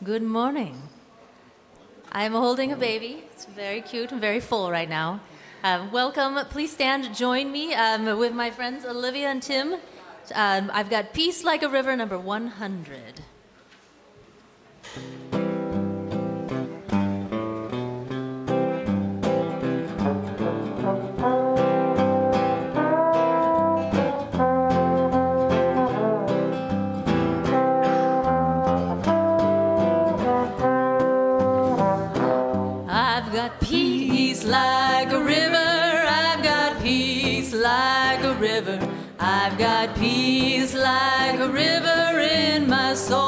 Good morning. I'm holding a baby. It's very cute and very full right now. Welcome. Please stand, join me with my friends Olivia and Tim. I've got Peace Like a River, number 100. I've got peace like a river, I've got peace like a river, I've got peace like a river in my soul.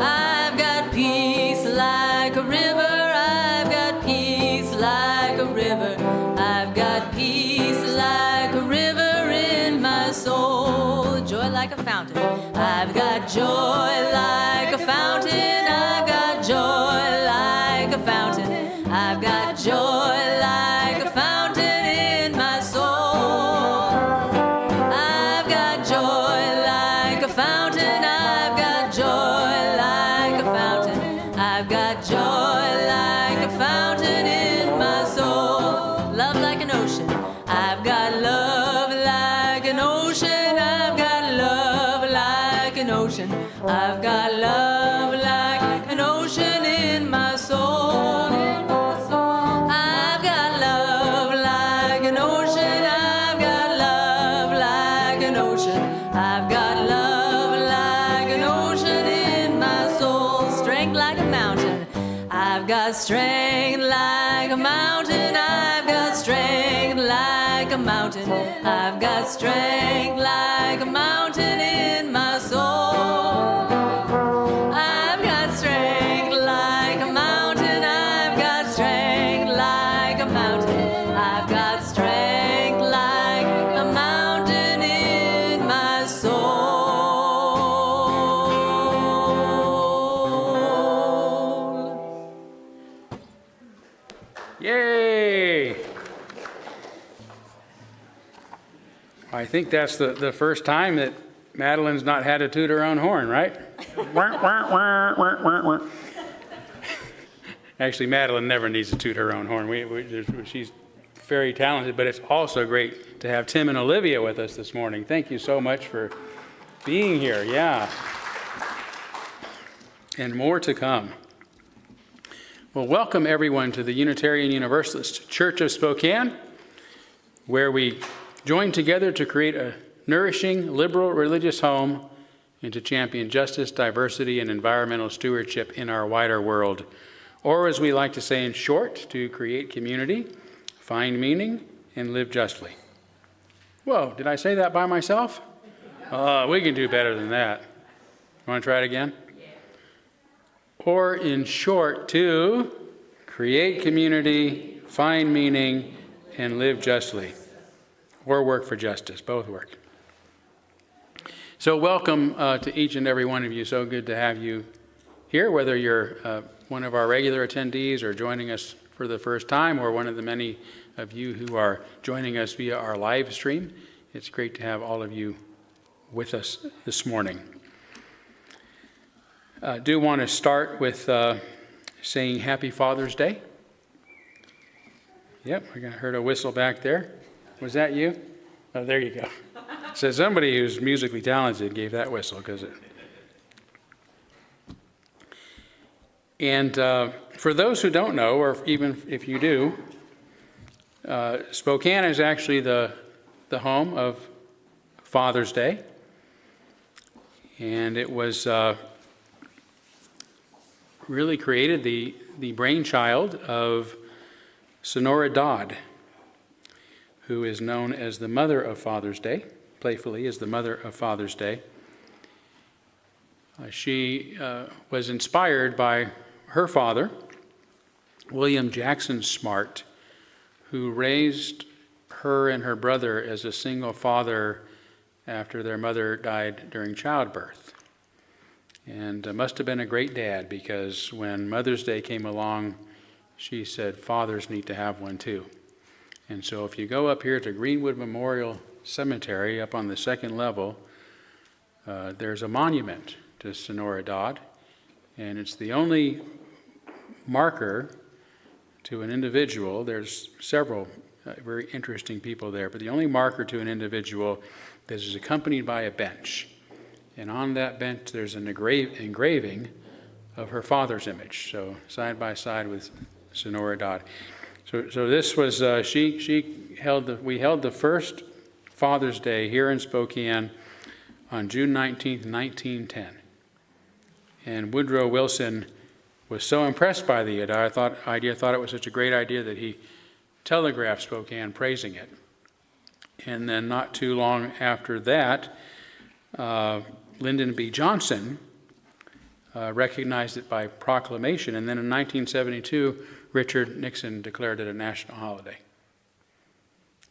I've got peace like a river, I've got peace like a river, I've got peace like a river in my soul. Joy like a fountain, I've got joy like a fountain, I've got joy like a fountain, I've got joy like a fountain in my soul. I've got joy like a fountain, I've got joy like a fountain, I've got joy like a fountain in my soul. Love like an ocean, I've got love like an ocean, I've got love like an ocean, I've got love like an ocean in my soul. I've got love like an ocean, I've got love like an ocean, I've got love like an ocean in my soul. Strength like a mountain, I've got strength like a mountain, I've got strength like a mountain, I've got strength like a mountain in my soul. I've got strength like a mountain, I've got strength like a mountain, I've got strength like a mountain in my soul. Yay! I think that's the first time that Madeline's not had to toot her own horn, right? Actually, Madeline never needs to toot her own horn. She's very talented, but it's also great to have Tim and Olivia with us this morning. Thank you so much for being here. Yeah. And more to come. Well, welcome everyone to the Unitarian Universalist Church of Spokane, where we join together to create a nourishing, liberal religious home and to champion justice, diversity, and environmental stewardship in our wider world. Or, as we like to say in short, to create community, find meaning, and live justly. Whoa, did I say that by myself? We can do better than that. Want to try it again? Or, in short, to create community, find meaning, and live justly. Or work for justice, both work. So welcome to each and every one of you. So good to have you here, whether you're one of our regular attendees or joining us for the first time, or one of the many of you who are joining us via our live stream. It's great to have all of you with us this morning. I do want to start with saying Happy Father's Day. Yep, I heard a whistle back there. Was that you? Oh, there you go. So somebody who's musically talented gave that whistle because it. And for those who don't know, or even if you do, Spokane is actually the home of Father's Day, and it was really created the brainchild of Sonora Dodd, who is known as the mother of Father's Day, playfully as the mother of Father's Day. She was inspired by her father, William Jackson Smart, who raised her and her brother as a single father after their mother died during childbirth. And must have been a great dad, because when Mother's Day came along, she said, fathers need to have one too. And so if you go up here to Greenwood Memorial Cemetery, up on the second level, there's a monument to Sonora Dodd, And it's the only marker to an individual. There's several very interesting people there, but the only marker to an individual that is accompanied by a bench. And on that bench, there's an engraving of her father's image, so side by side with Sonora Dodd. So this was, we held the first Father's Day here in Spokane on June 19th, 1910. And Woodrow Wilson was so impressed by the idea, thought it was such a great idea that he telegraphed Spokane praising it. And then not too long after that, Lyndon B. Johnson recognized it by proclamation. And then in 1972, Richard Nixon declared it a national holiday.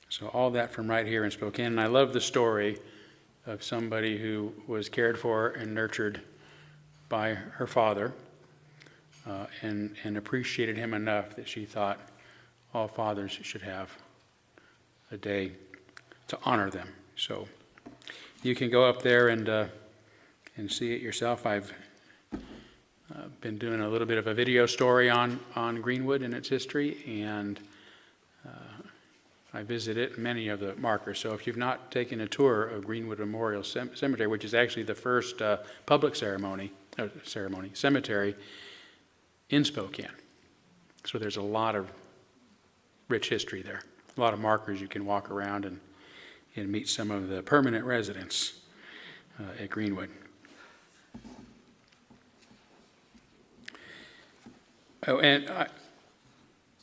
So all that from right here in Spokane. And I love the story of somebody who was cared for and nurtured by her father and appreciated him enough that she thought all fathers should have a day to honor them. So you can go up there and see it yourself. I've been doing a little bit of a video story on Greenwood and its history, and I visited many of the markers. So if you've not taken a tour of Greenwood Memorial Cemetery, which is actually the first public cemetery in Spokane. So there's a lot of rich history there. A lot of markers you can walk around and meet some of the permanent residents at Greenwood. Oh, and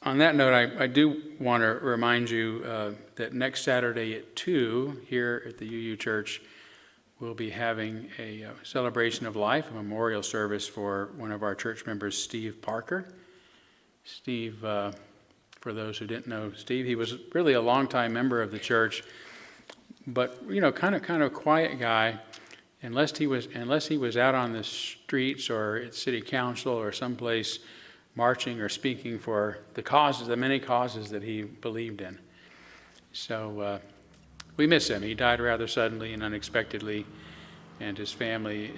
on that note, I do want to remind you that next Saturday at 2 here at the UU Church, we'll be having a celebration of life, a memorial service for one of our church members, Steve Parker. Steve, for those who didn't know Steve, he was really a longtime member of the church, but kind of quiet guy. Unless he was out on the streets or at city council or someplace marching or speaking for the many causes that he believed in. So we miss him. He died rather suddenly and unexpectedly, and his family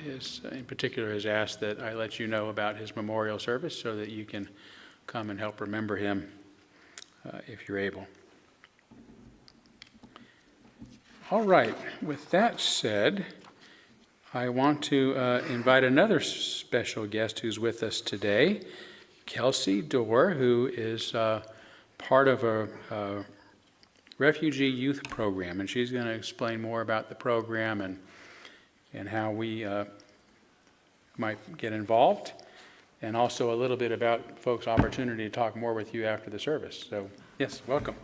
in particular has asked that I let you know about his memorial service so that you can come and help remember him if you're able. All right, with that said, I want to invite another special guest who's with us today, Kelsey Dorr, who is part of a refugee youth program, and she's going to explain more about the program and how we might get involved, and also a little bit about folks' opportunity to talk more with you after the service. So, yes, welcome.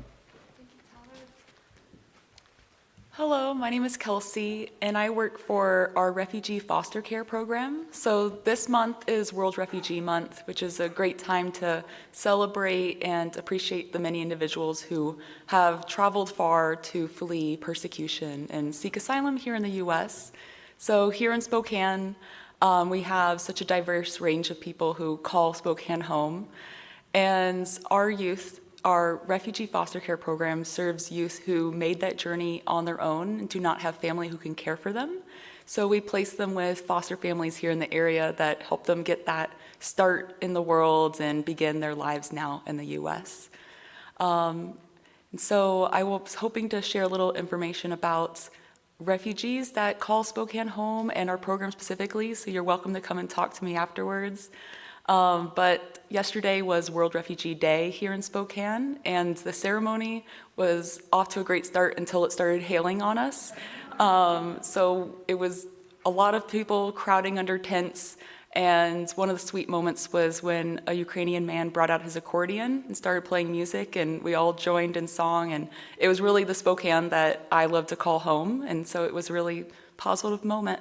Hello, my name is Kelsey, and I work for our refugee foster care program. So this month is World Refugee Month, which is a great time to celebrate and appreciate the many individuals who have traveled far to flee persecution and seek asylum here in the U.S. So here in Spokane, we have such a diverse range of people who call Spokane home, and our refugee foster care program serves youth who made that journey on their own and do not have family who can care for them. So we place them with foster families here in the area that help them get that start in the world and begin their lives now in the U.S. And so I was hoping to share a little information about refugees that call Spokane home and our program specifically, so you're welcome to come and talk to me afterwards. But yesterday was World Refugee Day here in Spokane, and the ceremony was off to a great start until it started hailing on us. So it was a lot of people crowding under tents, and one of the sweet moments was when a Ukrainian man brought out his accordion and started playing music, and we all joined in song, and it was really the Spokane that I love to call home, and so it was a really positive moment.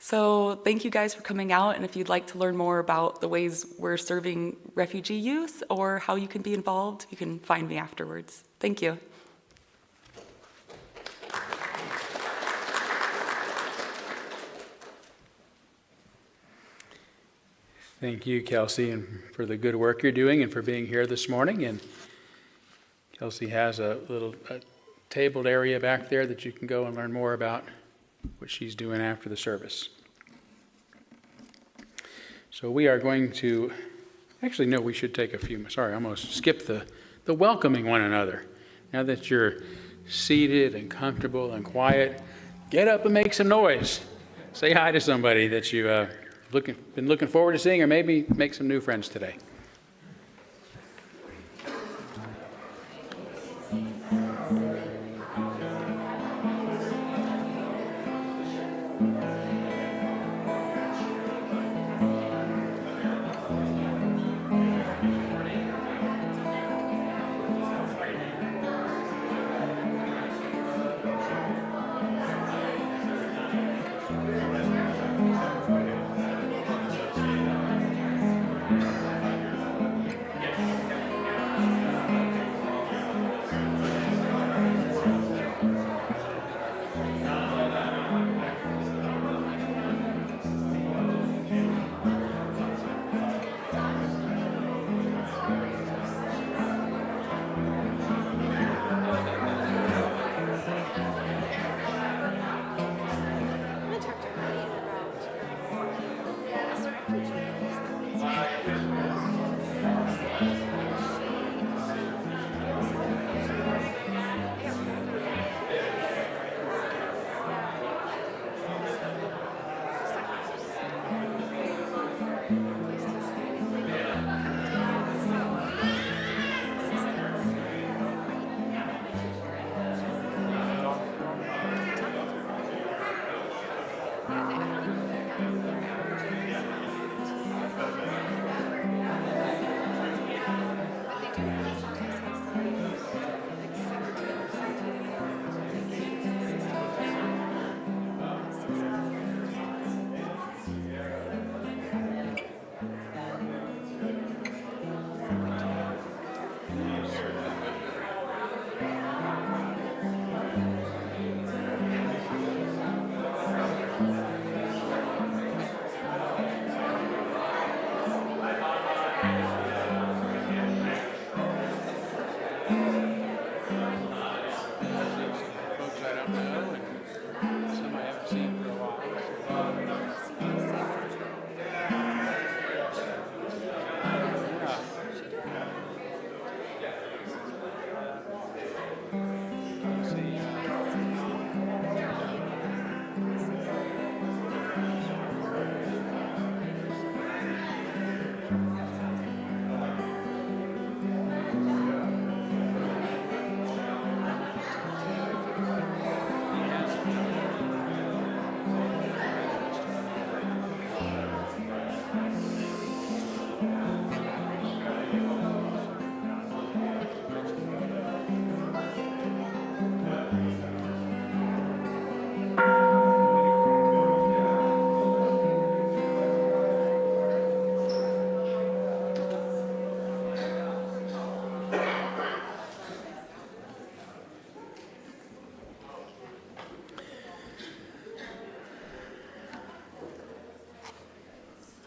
So thank you guys for coming out, and if you'd like to learn more about the ways we're serving refugee youth or how you can be involved, you can find me afterwards. Thank you. Thank you, Kelsey, and for the good work you're doing and for being here this morning. And Kelsey has a little tabled area back there that you can go and learn more about what she's doing after the service. So we are going to, actually, no, we should take a few, sorry, I almost skipped the welcoming one another. Now that you're seated and comfortable and quiet, get up and make some noise. Say hi to somebody that you've been looking forward to seeing, or maybe make some new friends today.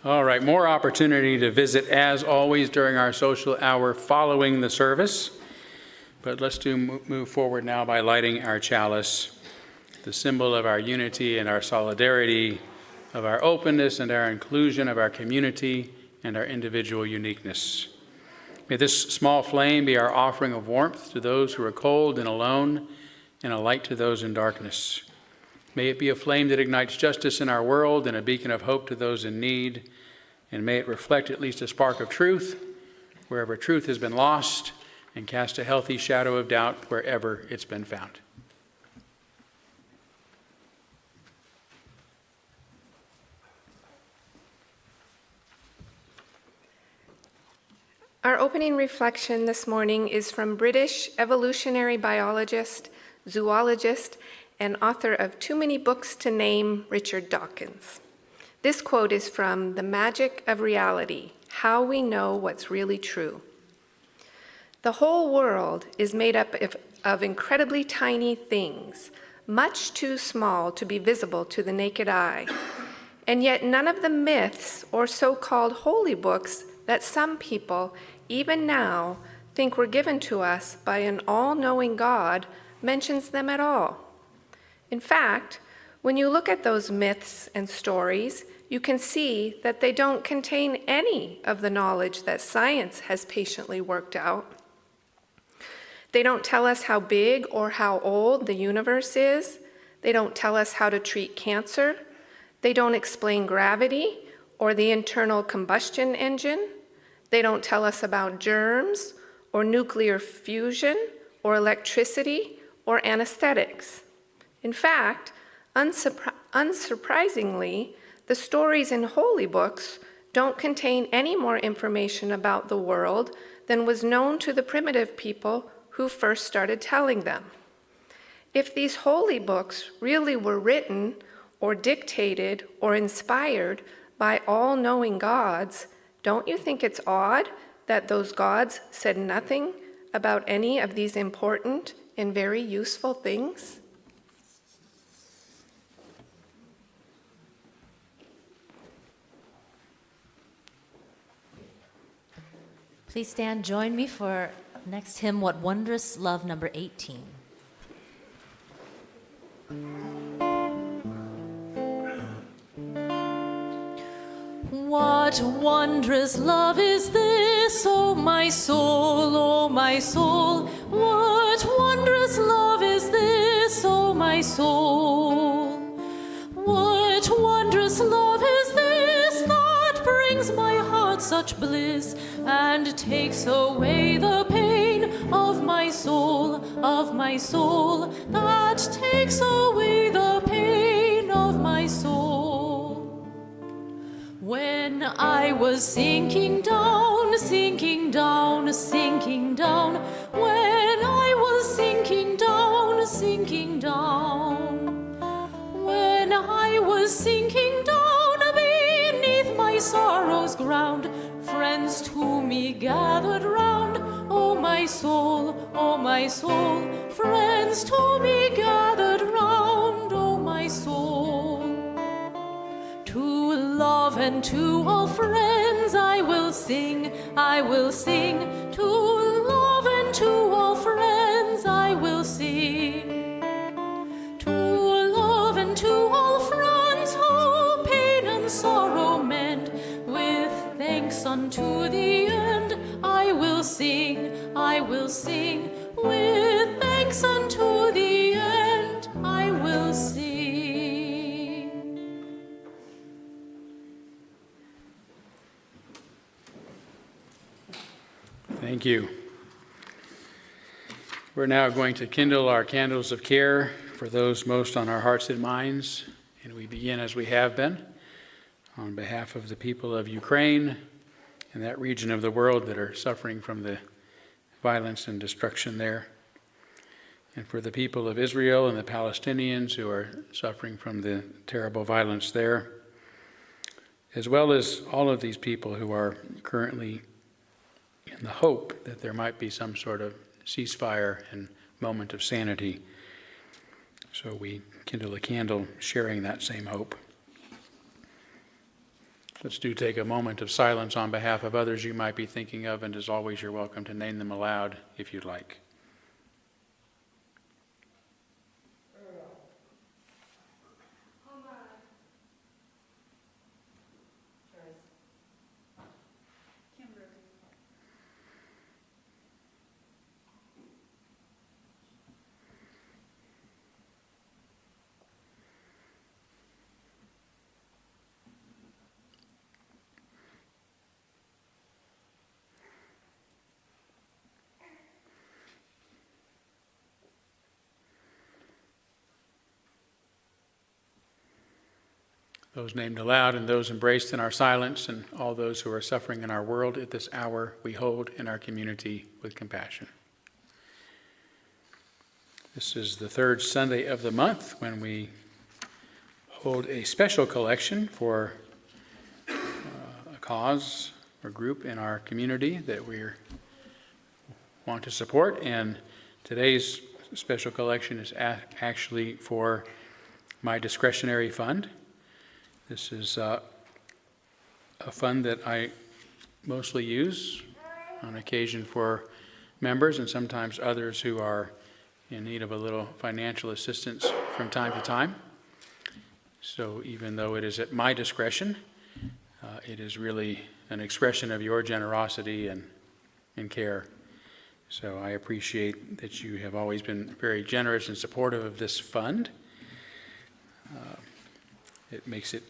All right, more opportunity to visit as always during our social hour following the service. But let's move forward now by lighting our chalice, the symbol of our unity and our solidarity, of our openness and our inclusion, of our community and our individual uniqueness. May this small flame be our offering of warmth to those who are cold and alone, and a light to those in darkness. May it be a flame that ignites justice in our world and a beacon of hope to those in need. And may it reflect at least a spark of truth wherever truth has been lost, and cast a healthy shadow of doubt wherever it's been found. Our opening reflection this morning is from British evolutionary biologist, zoologist, and author of Too Many Books to Name, Richard Dawkins. This quote is from The Magic of Reality: How We Know What's Really True. The whole world is made up of incredibly tiny things, much too small to be visible to the naked eye. And yet none of the myths or so-called holy books that some people, even now, think were given to us by an all-knowing God mentions them at all. In fact, when you look at those myths and stories, you can see that they don't contain any of the knowledge that science has patiently worked out. They don't tell us how big or how old the universe is. They don't tell us how to treat cancer. They don't explain gravity or the internal combustion engine. They don't tell us about germs or nuclear fusion or electricity or anesthetics. In fact, unsurprisingly, the stories in holy books don't contain any more information about the world than was known to the primitive people who first started telling them. If these holy books really were written or dictated or inspired by all-knowing gods, don't you think it's odd that those gods said nothing about any of these important and very useful things? Please stand, join me for next hymn, What Wondrous Love, number 18. What wondrous love is this, O my soul, O my soul? What wondrous love is this, O my soul? What wondrous love is this that brings my heart such bliss and takes away the pain of my soul, that takes away the pain of my soul. When I was sinking down, sinking down, sinking down, when I was sinking down, sinking down, when I was sinking down beneath my sorrow's ground, friends to me gathered round, oh my soul, friends to me gathered round, oh my soul. To love and to all friends I will sing, I will sing. To love and to all friends I will sing. To love and to all friends who pain and sorrow mend, with thanks unto the end I will sing, I will sing. With thanks unto the end I will sing. Thank you. We're now going to kindle our candles of care for those most on our hearts and minds, and we begin as we have been on behalf of the people of Ukraine and that region of the world that are suffering from the violence and destruction there, and for the people of Israel and the Palestinians who are suffering from the terrible violence there, as well as all of these people who are currently in the hope that there might be some sort of ceasefire and moment of sanity. So we kindle a candle sharing that same hope. Let's take a moment of silence on behalf of others you might be thinking of, and as always, you're welcome to name them aloud if you'd like. Those named aloud and those embraced in our silence, and all those who are suffering in our world at this hour, we hold in our community with compassion. This is the third Sunday of the month when we hold a special collection for a cause or group in our community that we want to support. And today's special collection is actually for my discretionary fund. This is a fund that I mostly use on occasion for members and sometimes others who are in need of a little financial assistance from time to time. So even though it is at my discretion, it is really an expression of your generosity and care. So I appreciate that you have always been very generous and supportive of this fund. It makes it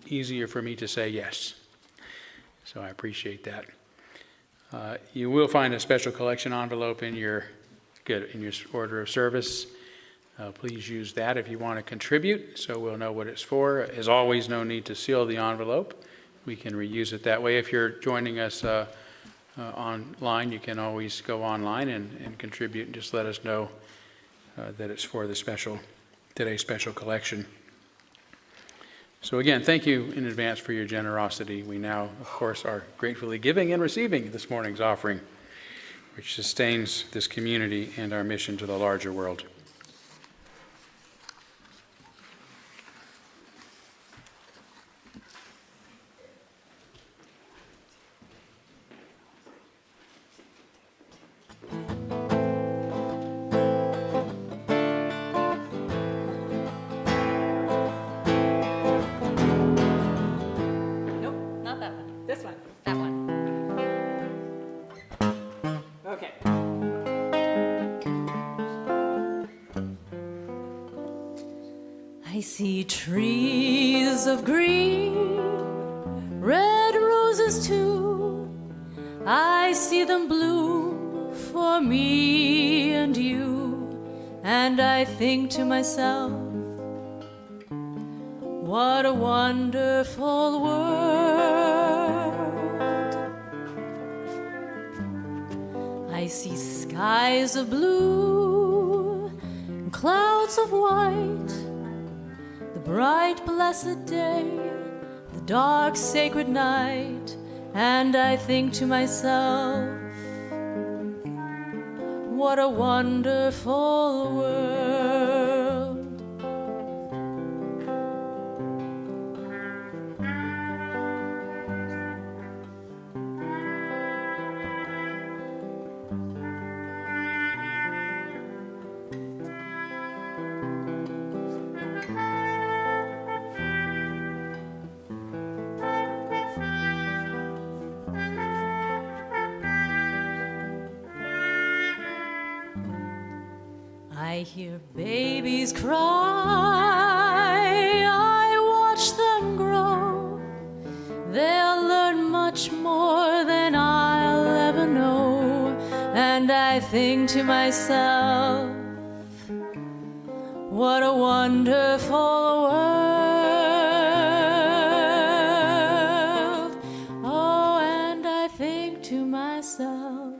easier for me to say yes. So I appreciate that. You will find a special collection envelope in your order of service. Please use that if you want to contribute, so we'll know what it's for. As always, no need to seal the envelope. We can reuse it that way. If you're joining us online, you can always go online and contribute and just let us know that it's for today's special collection. So again, thank you in advance for your generosity. We now, of course, are gratefully giving and receiving this morning's offering, which sustains this community and our mission to the larger world. I see trees of green, red roses too. I see them bloom for me and you. And I think to myself, what a wonderful world. I see skies of blue and clouds of white, the bright blessed day, the dark sacred night, and I think to myself, what a wonderful world. I hear babies cry, I watch them grow. They'll learn much more than I'll ever know. And I think to myself, what a wonderful world. Oh, and I think to myself,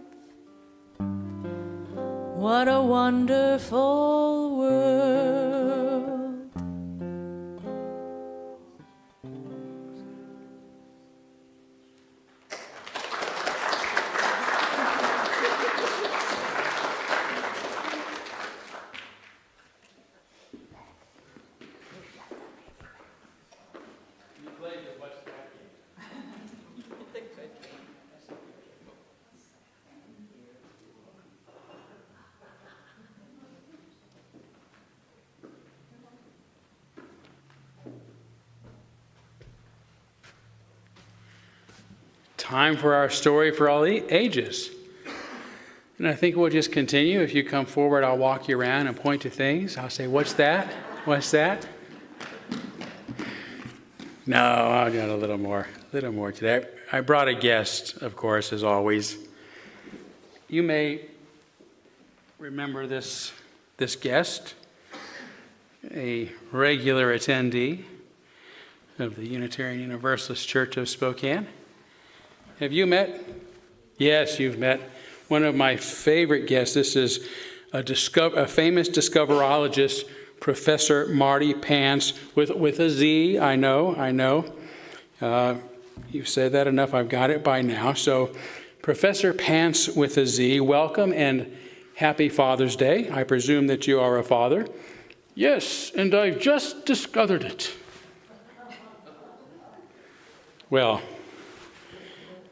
what a wonderful world. Time for our story for all ages. And I think we'll just continue. If you come forward, I'll walk you around and point to things. I'll say, what's that? What's that? No, I'll do a little more today. I brought a guest, of course, as always. You may remember this guest, a regular attendee of the Unitarian Universalist Church of Spokane. Have you met? Yes, you've met one of my favorite guests. This is a famous discoverologist, Professor Marty Pants, with a Z. I know. You've said that enough. I've got it by now. So, Professor Pants with a Z, welcome and happy Father's Day. I presume that you are a father. Yes, and I've just discovered it. Well,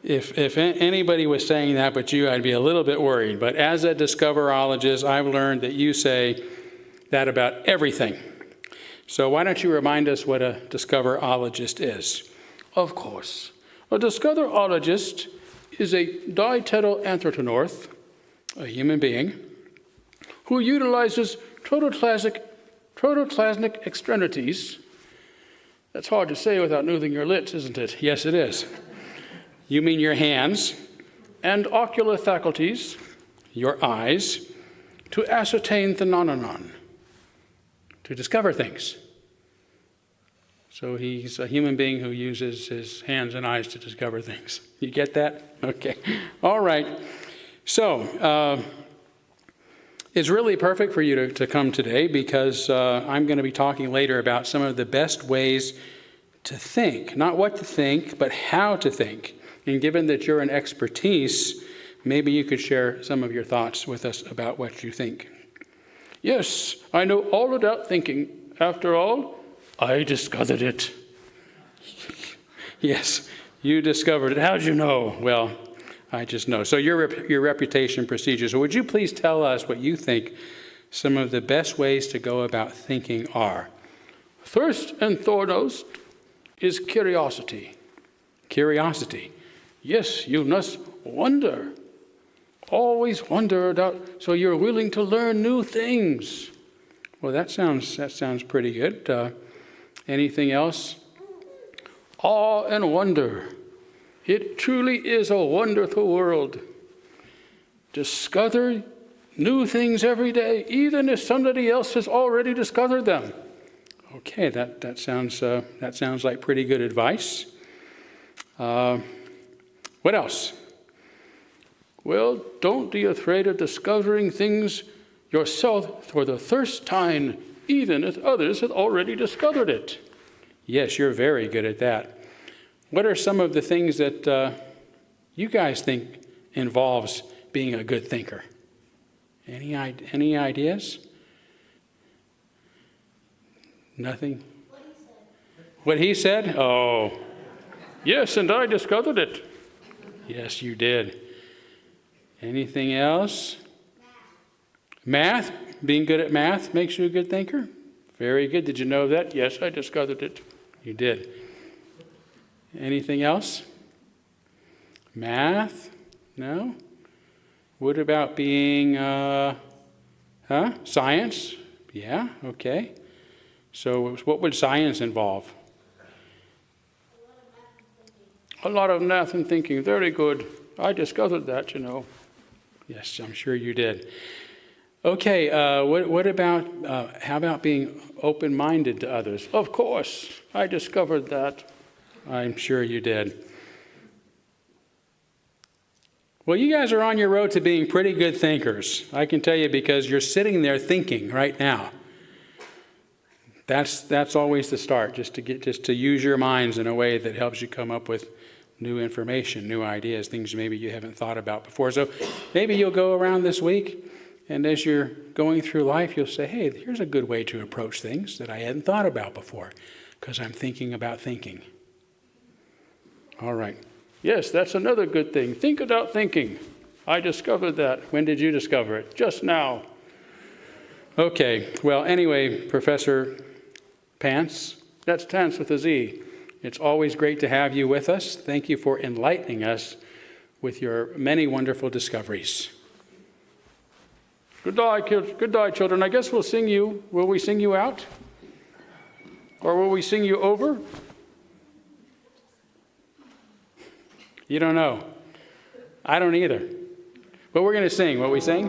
if anybody was saying that but you, I'd be a little bit worried. But as a discoverologist, I've learned that you say that about everything. So why don't you remind us what a discoverologist is? Of course. A discoverologist is a dipedal anthropomorph, a human being, who utilizes protoplasmic extremities. That's hard to say without moving your lips, isn't it? Yes, it is. You mean your hands, and ocular faculties, your eyes, to ascertain the phenomenon, to discover things. So he's a human being who uses his hands and eyes to discover things. You get that? Okay. All right. So it's really perfect for you to come today because I'm going to be talking later about some of the best ways to think. Not what to think, but how to think. And given that you're an expertise, maybe you could share some of your thoughts with us about what you think. Yes, I know all about thinking. After all, I discovered it. Yes, you discovered it. How'd you know? Well, I just know. So your reputation precedes. So would you please tell us what you think some of the best ways to go about thinking are? First and foremost is curiosity. Curiosity. Yes, you must wonder. Always wonder about, so you're willing to learn new things. Well, that sounds pretty good. Anything else? Awe and wonder. It truly is a wonderful world. Discover new things every day, even if somebody else has already discovered them. Okay, that sounds like pretty good advice. What else? Well, don't be afraid of discovering things yourself for the first time, even if others have already discovered it. Yes, you're very good at that. What are some of the things that you guys think involves being a good thinker? Any ideas? Nothing? What he said? Oh, yes, and I discovered it. Yes, you did. Anything else? Math? Being good at math makes you a good thinker? Very good. Did you know that? Yes, I discovered it. You did. Anything else? Math? No? What about being, science? Yeah, okay. So what would science involve? A lot of math and thinking. Very good. I discovered that, you know. Yes, I'm sure you did. Okay, what about, how about being open-minded to others? Of course, I discovered that. I'm sure you did. Well, you guys are on your road to being pretty good thinkers. I can tell you because you're sitting there thinking right now. That's always the start, just to use your minds in a way that helps you come up with new information, new ideas, things maybe you haven't thought about before. So maybe you'll go around this week, and as you're going through life, you'll say, hey, here's a good way to approach things that I hadn't thought about before, because I'm thinking about thinking. All right. Yes, that's another good thing. Think about thinking. I discovered that. When did you discover it? Just now. Okay. Well, anyway, Professor Pants, that's Pants with a Z. It's always great to have you with us. Thank you for enlightening us with your many wonderful discoveries. Good day, children. I guess we'll sing you. Will we sing you out? Or will we sing you over? You don't know. I don't either. But we're going to sing. Will we sing?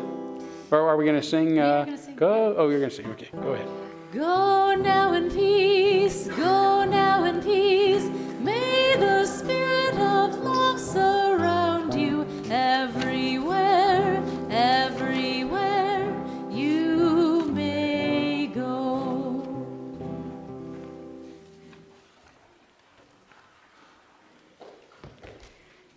Or are we going to sing? Go. Oh, you're going to sing. Okay, go ahead. Go now in peace, go now in peace. May the spirit of love surround you everywhere, everywhere you may go.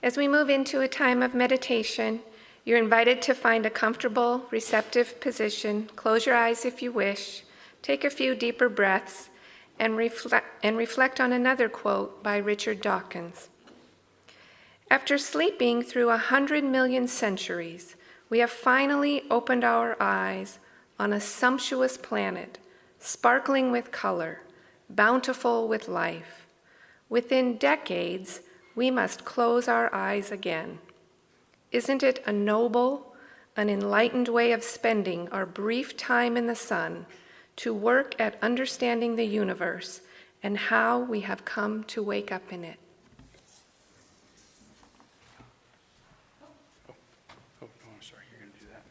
As we move into a time of meditation, you're invited to find a comfortable, receptive position. Close your eyes if you wish. Take a few deeper breaths and reflect on another quote by Richard Dawkins. After sleeping through 100 million centuries, we have finally opened our eyes on a sumptuous planet, sparkling with color, bountiful with life. Within decades, we must close our eyes again. Isn't it a noble, an enlightened way of spending our brief time in the sun to work at understanding the universe and how we have come to wake up in it? Oh, I'm sorry, you're going to do that.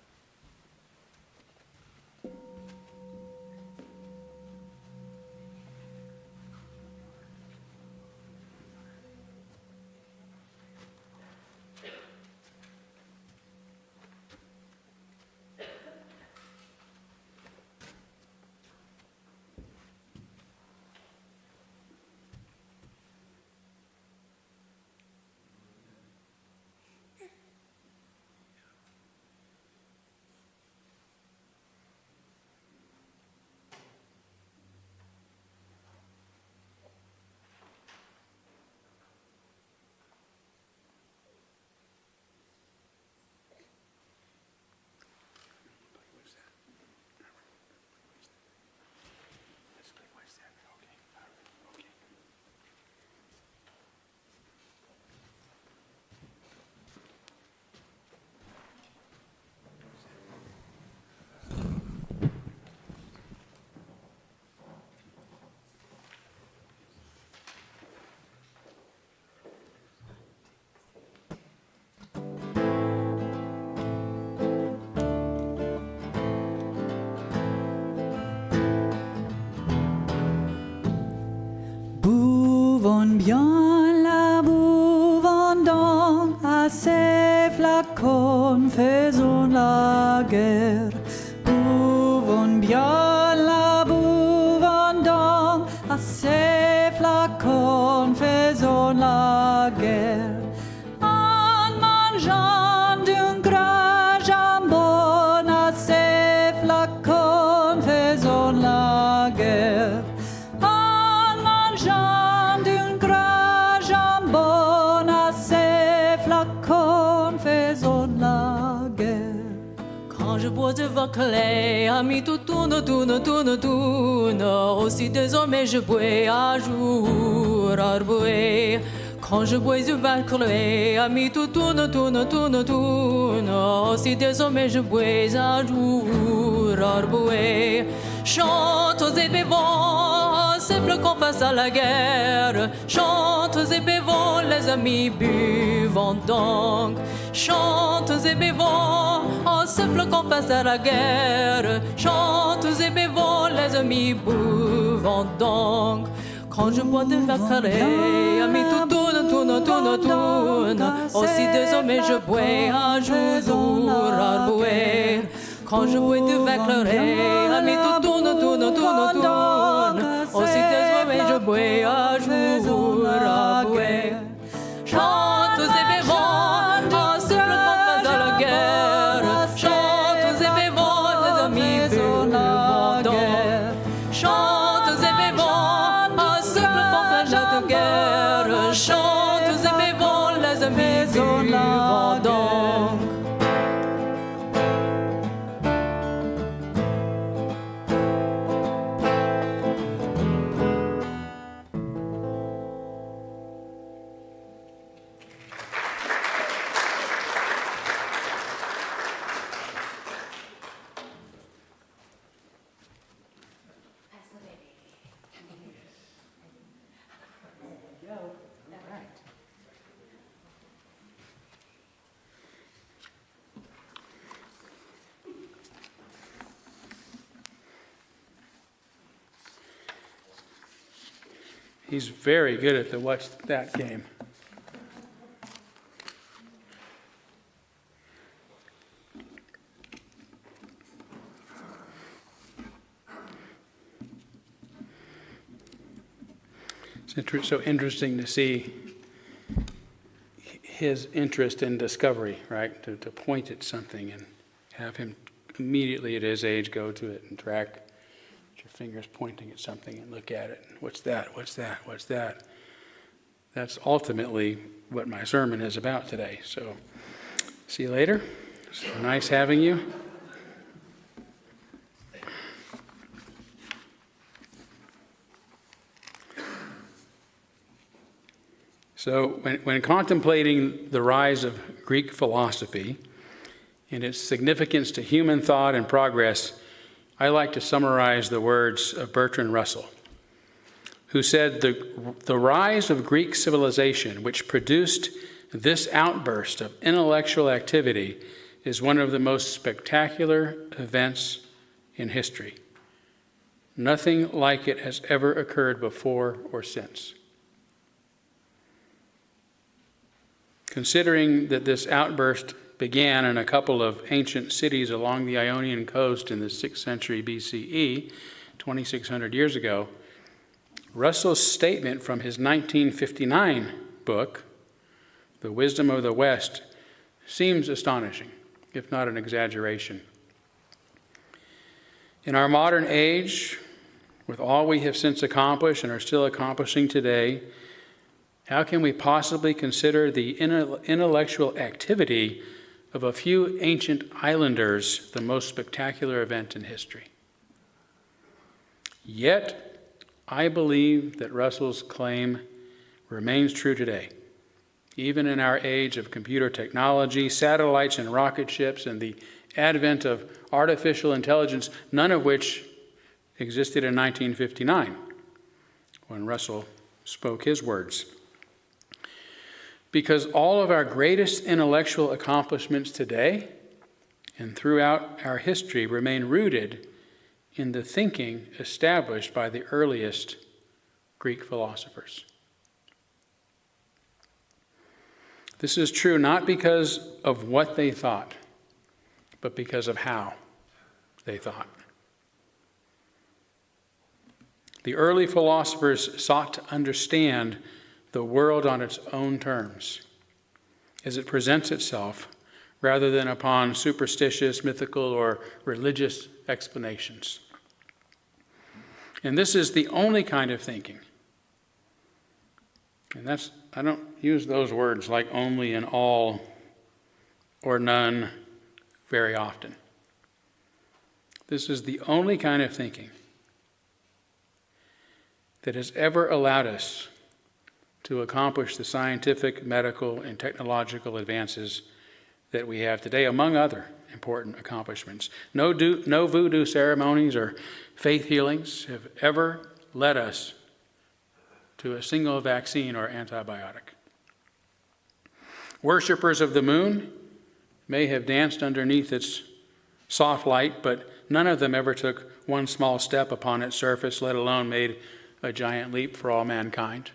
Bouvons bien la bouvons donc à ces flacons, faisons la guerre. Bouvons bien la bouvons donc à ces flacons, faisons la guerre. En mangeant d'un gras jambon à ces flacons, faisons la guerre. En mangeant d'un gras jambon à ces flacons, faisons la guerre. Quand je bois de vin clé, ami tout tourne, aussi désormais je bois à jour arboué. Quand je bois du vin clé, ami tout tourne, aussi désormais je bois à jour arboué. Chantons et buvons, simple qu'on fasse à la guerre. Chantons et buvons, les amis, buvons donc. Chantons et buvons, simple qu'on fasse à la guerre. Chantons et buvons, les amis, buvons donc. Quand je bois de vin carré, ami tout tourne, aussi désormais je bois à jour arboué. Quand je bois du vin clairé, ami tout tourne, aussi désormais je bois à jour arboué. Chantons et buvons, simple qu'on fasse à la guerre. Chantons et buvons, les amis, buvons donc. Chantons et buvons, simple qu'on fasse à la guerre. Chantons et buvons, les amis, buvons donc. He's very good at the what's that game. It's so interesting to see his interest in discovery, right? To point at something and have him immediately at his age go to it and track your fingers pointing at something and look at it. What's that? What's that? What's that? That's ultimately what my sermon is about today. So see you later. It's nice having you. So when contemplating the rise of Greek philosophy and its significance to human thought and progress, I like to summarize the words of Bertrand Russell, who said, the rise of Greek civilization, which produced this outburst of intellectual activity, is one of the most spectacular events in history. Nothing like it has ever occurred before or since. Considering that this outburst began in a couple of ancient cities along the Ionian coast in the 6th century BCE, 2,600 years ago, Russell's statement from his 1959 book, The Wisdom of the West, seems astonishing, if not an exaggeration. In our modern age, with all we have since accomplished and are still accomplishing today, how can we possibly consider the intellectual activity of a few ancient islanders the most spectacular event in history? Yet, I believe that Russell's claim remains true today, even in our age of computer technology, satellites and rocket ships, and the advent of artificial intelligence, none of which existed in 1959 when Russell spoke his words. Because all of our greatest intellectual accomplishments today and throughout our history remain rooted in the thinking established by the earliest Greek philosophers. This is true not because of what they thought, but because of how they thought. The early philosophers sought to understand the world on its own terms, as it presents itself, rather than upon superstitious, mythical, or religious explanations. And this is the only kind of thinking. And I don't use those words like only and all or none very often. This is the only kind of thinking that has ever allowed us to accomplish the scientific, medical, and technological advances that we have today, among other important accomplishments. No voodoo ceremonies or faith healings have ever led us to a single vaccine or antibiotic. Worshippers of the moon may have danced underneath its soft light, but none of them ever took one small step upon its surface, let alone made a giant leap for all mankind.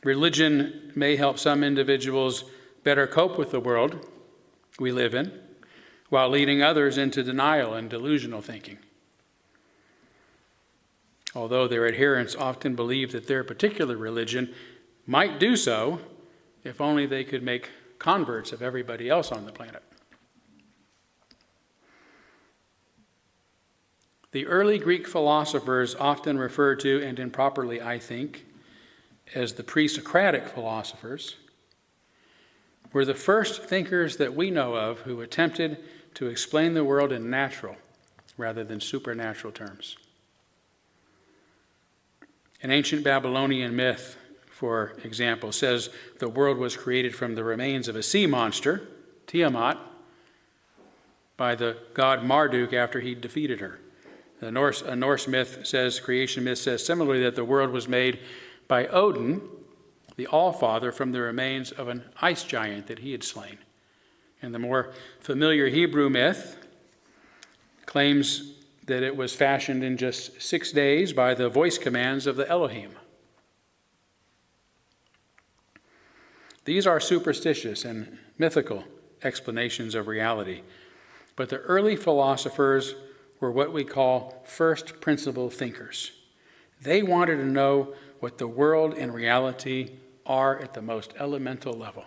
Religion may help some individuals better cope with the world we live in, while leading others into denial and delusional thinking. Although their adherents often believe that their particular religion might do so if only they could make converts of everybody else on the planet. The early Greek philosophers, often referred to, and improperly I think, as the pre-Socratic philosophers, were the first thinkers that we know of who attempted to explain the world in natural rather than supernatural terms. An ancient Babylonian myth, for example, says the world was created from the remains of a sea monster, Tiamat, by the god Marduk after he defeated her. A Norse myth says, creation myth says similarly, that the world was made by Odin, the All-Father, from the remains of an ice giant that he had slain. And the more familiar Hebrew myth claims that it was fashioned in just 6 days by the voice commands of the Elohim. These are superstitious and mythical explanations of reality, but the early philosophers were what we call first principle thinkers. They wanted to know what the world and reality are at the most elemental level.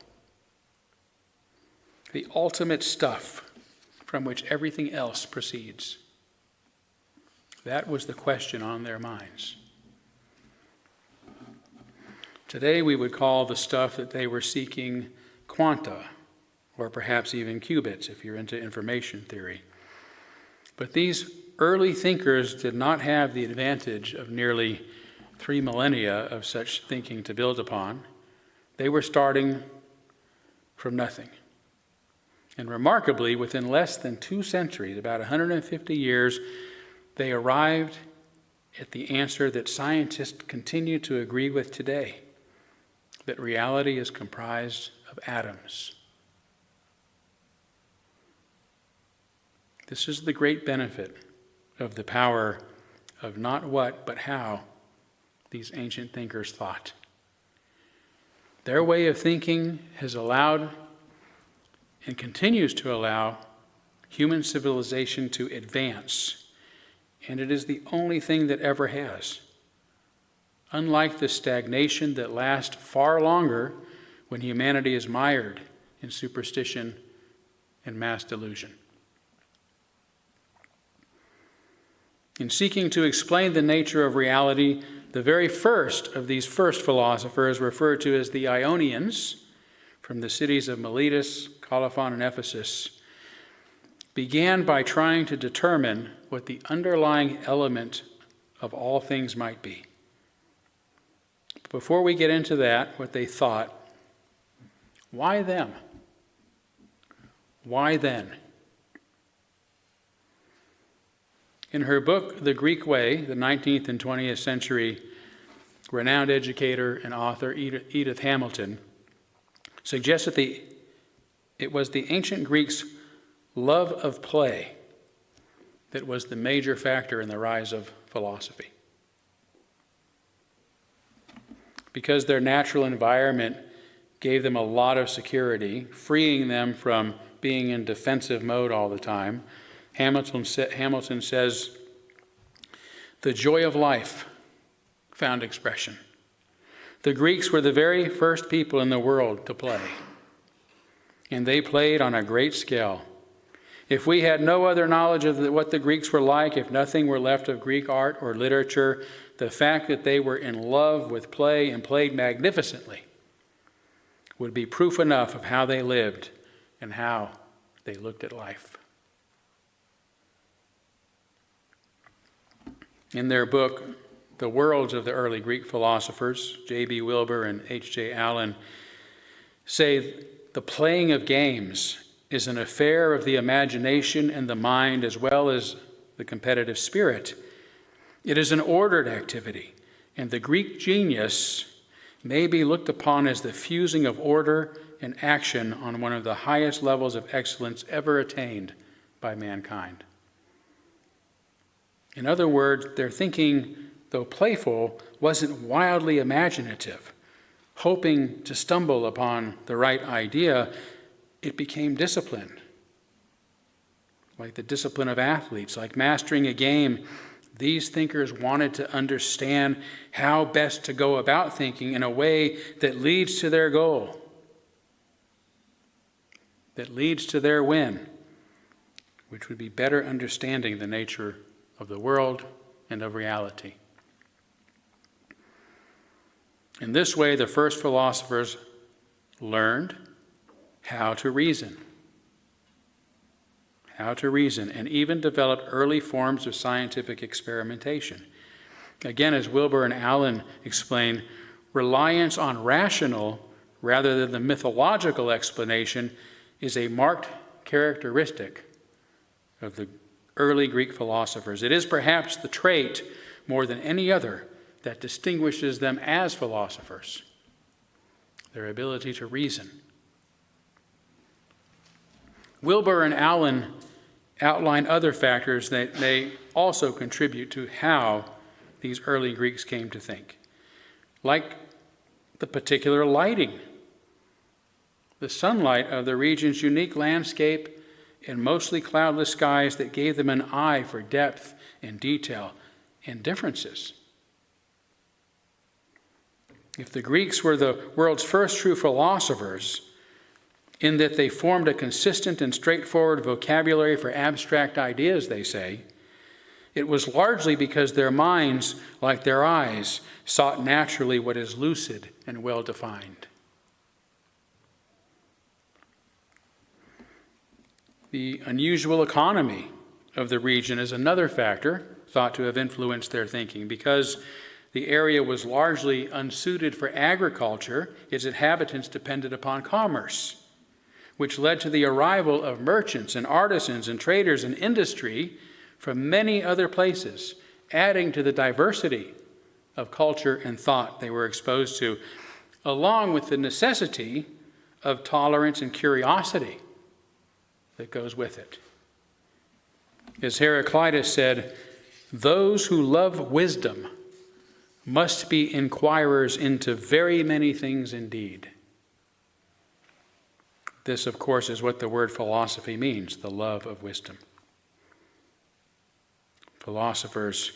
The ultimate stuff from which everything else proceeds. That was the question on their minds. Today we would call the stuff that they were seeking quanta, or perhaps even qubits if you're into information theory. But these early thinkers did not have the advantage of nearly 3 millennia of such thinking to build upon. They were starting from nothing. And remarkably, within less than 2 centuries, about 150 years, they arrived at the answer that scientists continue to agree with today, that reality is comprised of atoms. This is the great benefit of the power of not what, but how these ancient thinkers thought. Their way of thinking has allowed and continues to allow human civilization to advance, and it is the only thing that ever has. Unlike the stagnation that lasts far longer when humanity is mired in superstition and mass delusion. In seeking to explain the nature of reality, the very first of these first philosophers, referred to as the Ionians, from the cities of Miletus, Colophon, and Ephesus, began by trying to determine what the underlying element of all things might be. Before we get into that, what they thought, why them? Why then? In her book, The Greek Way, the 19th and 20th century renowned educator and author Edith Hamilton suggests that it was the ancient Greeks' love of play that was the major factor in the rise of philosophy. Because their natural environment gave them a lot of security, freeing them from being in defensive mode all the time, Hamilton says, the joy of life found expression. The Greeks were the very first people in the world to play, and they played on a great scale. If we had no other knowledge of what the Greeks were like, if nothing were left of Greek art or literature, the fact that they were in love with play and played magnificently would be proof enough of how they lived and how they looked at life. In their book, The Worlds of the Early Greek Philosophers, J.B. Wilbur and H.J. Allen say the playing of games is an affair of the imagination and the mind as well as the competitive spirit. It is an ordered activity, and the Greek genius may be looked upon as the fusing of order and action on one of the highest levels of excellence ever attained by mankind. In other words, their thinking, though playful, wasn't wildly imaginative, hoping to stumble upon the right idea. It became disciplined, like the discipline of athletes, like mastering a game. These thinkers wanted to understand how best to go about thinking in a way that leads to their goal, that leads to their win, which would be better understanding the nature of the world and of reality. In this way, the first philosophers learned how to reason, and even developed early forms of scientific experimentation. Again, as Wilbur and Allen explain, reliance on rational rather than the mythological explanation is a marked characteristic of the early Greek philosophers. It is perhaps the trait, more than any other, that distinguishes them as philosophers, their ability to reason. Wilbur and Allen outline other factors that may also contribute to how these early Greeks came to think, like the particular lighting, the sunlight of the region's unique landscape and mostly cloudless skies that gave them an eye for depth and detail and differences. If the Greeks were the world's first true philosophers, in that they formed a consistent and straightforward vocabulary for abstract ideas, they say, it was largely because their minds, like their eyes, sought naturally what is lucid and well-defined. The unusual economy of the region is another factor thought to have influenced their thinking, because the area was largely unsuited for agriculture. Its inhabitants depended upon commerce, which led to the arrival of merchants and artisans and traders and industry from many other places, adding to the diversity of culture and thought they were exposed to, along with the necessity of tolerance and curiosity that goes with it. As Heraclitus said, those who love wisdom must be inquirers into very many things indeed. This, of course, is what the word philosophy means, the love of wisdom. Philosophers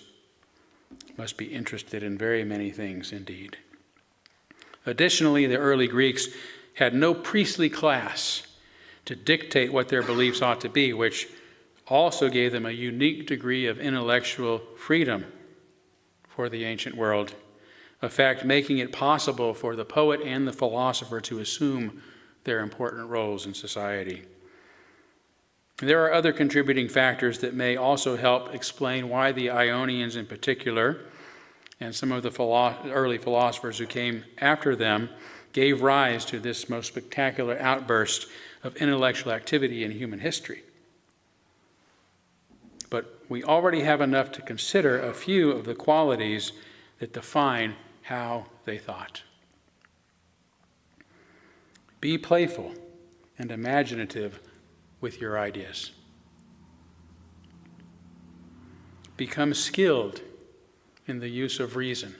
must be interested in very many things indeed. Additionally, the early Greeks had no priestly class to dictate what their beliefs ought to be, which also gave them a unique degree of intellectual freedom for the ancient world, a fact making it possible for the poet and the philosopher to assume their important roles in society. There are other contributing factors that may also help explain why the Ionians in particular, and some of the early philosophers who came after them, gave rise to this most spectacular outburst of intellectual activity in human history. But we already have enough to consider a few of the qualities that define how they thought. Be playful and imaginative with your ideas. Become skilled in the use of reason.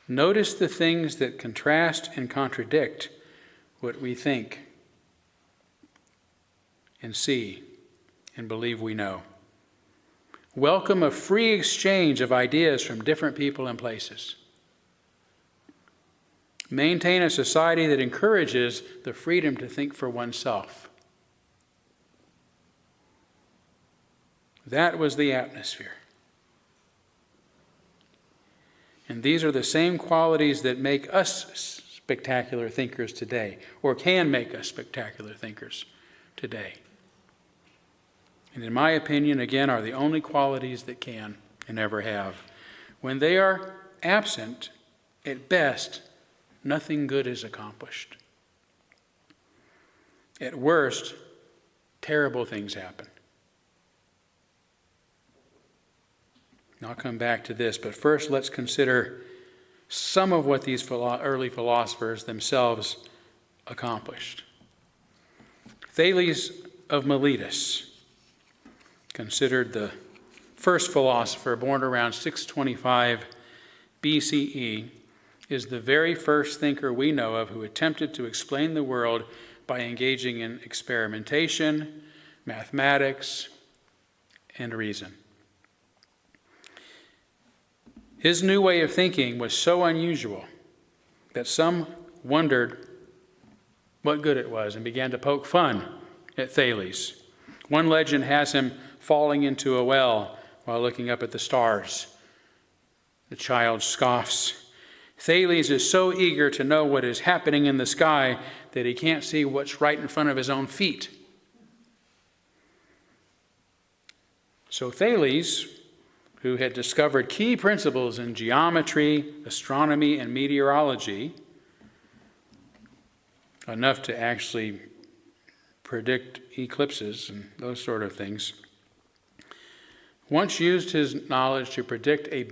Notice the things that contrast and contradict what we think and see and believe we know. Welcome a free exchange of ideas from different people and places. Maintain a society that encourages the freedom to think for oneself. That was the atmosphere. And these are the same qualities that make us spectacular thinkers today, or can make us spectacular thinkers today. And in my opinion, again, are the only qualities that can and ever have. When they are absent, at best, nothing good is accomplished. At worst, terrible things happen. I'll come back to this, but first let's consider some of what these early philosophers themselves accomplished. Thales of Miletus, considered the first philosopher, born around 625 BCE, is the very first thinker we know of who attempted to explain the world by engaging in experimentation, mathematics, and reason. His new way of thinking was so unusual that some wondered what good it was and began to poke fun at Thales. One legend has him falling into a well while looking up at the stars. The child scoffs. Thales is so eager to know what is happening in the sky that he can't see what's right in front of his own feet. So Thales, who had discovered key principles in geometry, astronomy, and meteorology, enough to actually predict eclipses and those sort of things, once used his knowledge to predict a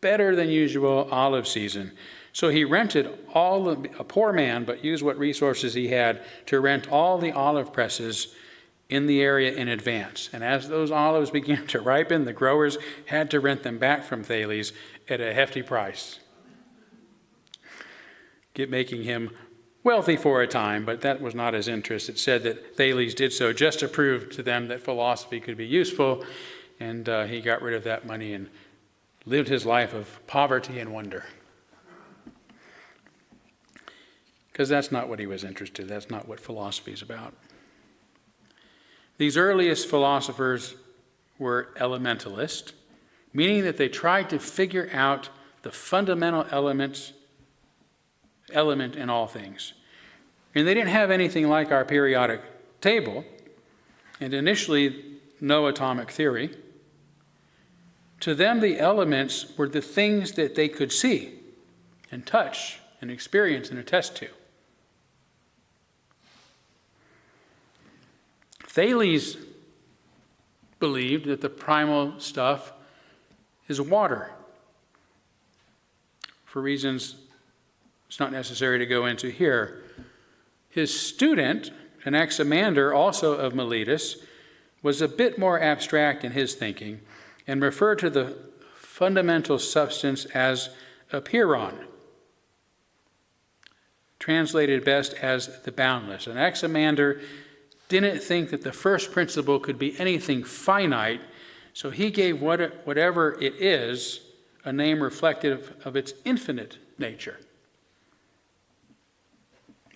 better than usual olive season. So he rented a poor man, but used what resources he had to rent all the olive presses in the area in advance. And as those olives began to ripen, the growers had to rent them back from Thales at a hefty price, making him wealthy for a time, but that was not his interest. It said that Thales did so just to prove to them that philosophy could be useful, and he got rid of that money and lived his life of poverty and wonder. Because that's not what he was interested in. That's not what philosophy is about. These earliest philosophers were elementalist, meaning that they tried to figure out the fundamental element in all things. And they didn't have anything like our periodic table, and initially no atomic theory. To them, the elements were the things that they could see and touch and experience and attest to. Thales believed that the primal stuff is water, for reasons it's not necessary to go into here. His student, Anaximander, also of Miletus, was a bit more abstract in his thinking and referred to the fundamental substance as apeiron, translated best as the boundless. Anaximander didn't think that the first principle could be anything finite, so he gave whatever it is a name reflective of its infinite nature.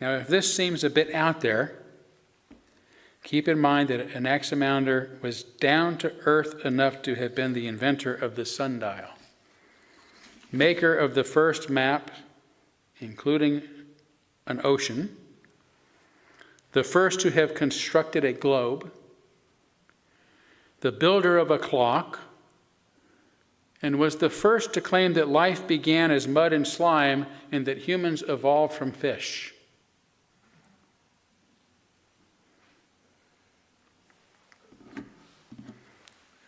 Now, if this seems a bit out there, keep in mind that Anaximander was down to earth enough to have been the inventor of the sundial, maker of the first map, including an ocean, the first to have constructed a globe, the builder of a clock, and was the first to claim that life began as mud and slime and that humans evolved from fish.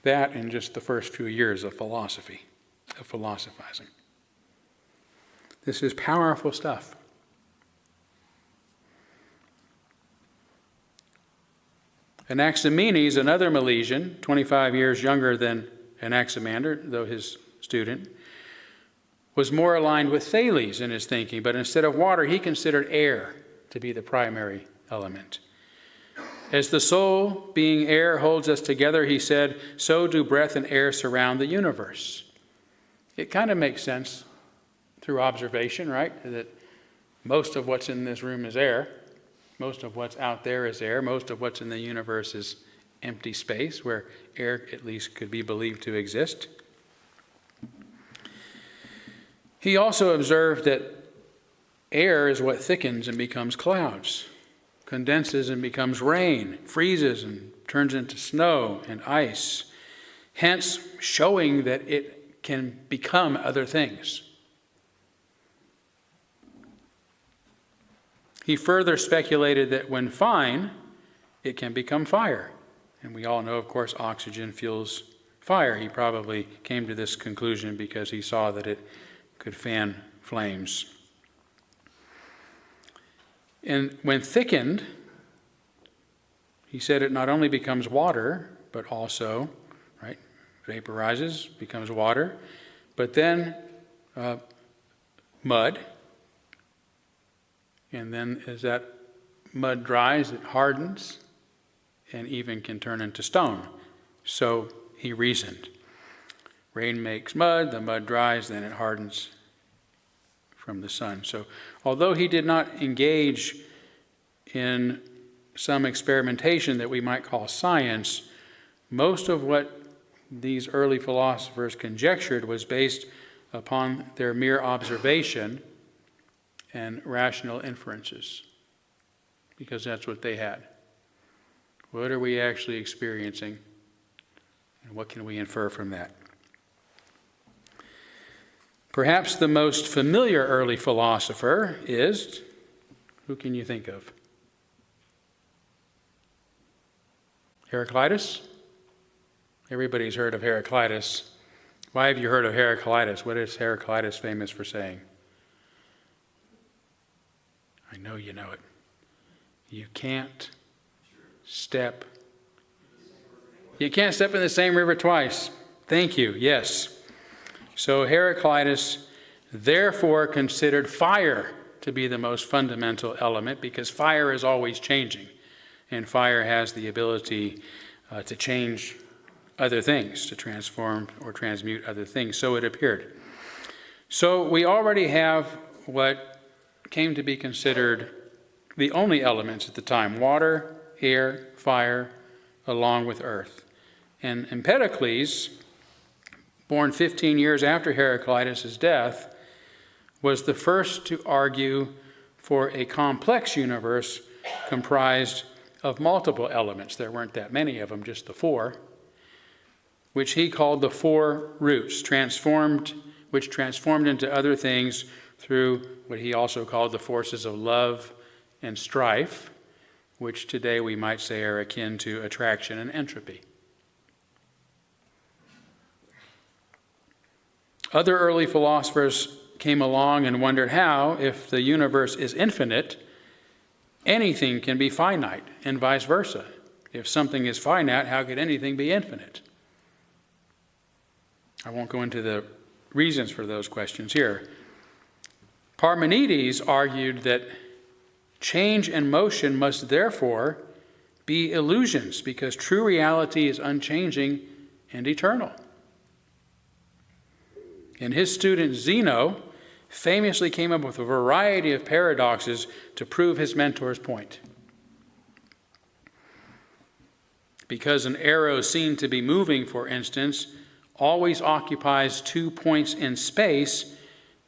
That in just the first few years of philosophy, of philosophizing. This is powerful stuff. Anaximenes, another Milesian, 25 years younger than Anaximander, though his student, was more aligned with Thales in his thinking, but instead of water, he considered air to be the primary element. As the soul, being air, holds us together, he said, so do breath and air surround the universe. It kind of makes sense through observation, right? That most of what's in this room is air. Most of what's out there is air. Most of what's in the universe is empty space, where air at least could be believed to exist. He also observed that air is what thickens and becomes clouds, condenses and becomes rain, freezes and turns into snow and ice, hence showing that it can become other things. He further speculated that when fine, it can become fire. And we all know, of course, oxygen fuels fire. He probably came to this conclusion because he saw that it could fan flames. And when thickened, he said it not only becomes water, but also, right, vaporizes, becomes water, but then mud. And then as that mud dries, it hardens and even can turn into stone. So he reasoned. Rain makes mud, the mud dries, then it hardens from the sun. So although he did not engage in some experimentation that we might call science, most of what these early philosophers conjectured was based upon their mere observation and rational inferences, because that's what they had. What are we actually experiencing, and what can we infer from that? Perhaps the most familiar early philosopher is, who can you think of? Heraclitus? Everybody's heard of Heraclitus. Why have you heard of Heraclitus? What is Heraclitus famous for saying? I know you know it. You can't step in the same river twice. Thank you, yes. So Heraclitus therefore considered fire to be the most fundamental element, because fire is always changing, and fire has the ability to change other things, to transform or transmute other things. So it appeared. So we already have what came to be considered the only elements at the time: water, air, fire, along with earth. And Empedocles, born 15 years after Heraclitus' death, was the first to argue for a complex universe comprised of multiple elements. There weren't that many of them, just the four. which he called the four roots, which transformed into other things through what he also called the forces of love and strife, which today we might say are akin to attraction and entropy. Other early philosophers came along and wondered how, if the universe is infinite, anything can be finite, and vice versa. If something is finite, how could anything be infinite? I won't go into the reasons for those questions here. Parmenides argued that change and motion must therefore be illusions, because true reality is unchanging and eternal. And his student Zeno famously came up with a variety of paradoxes to prove his mentor's point. Because an arrow seen to be moving, for instance, always occupies 2 points in space,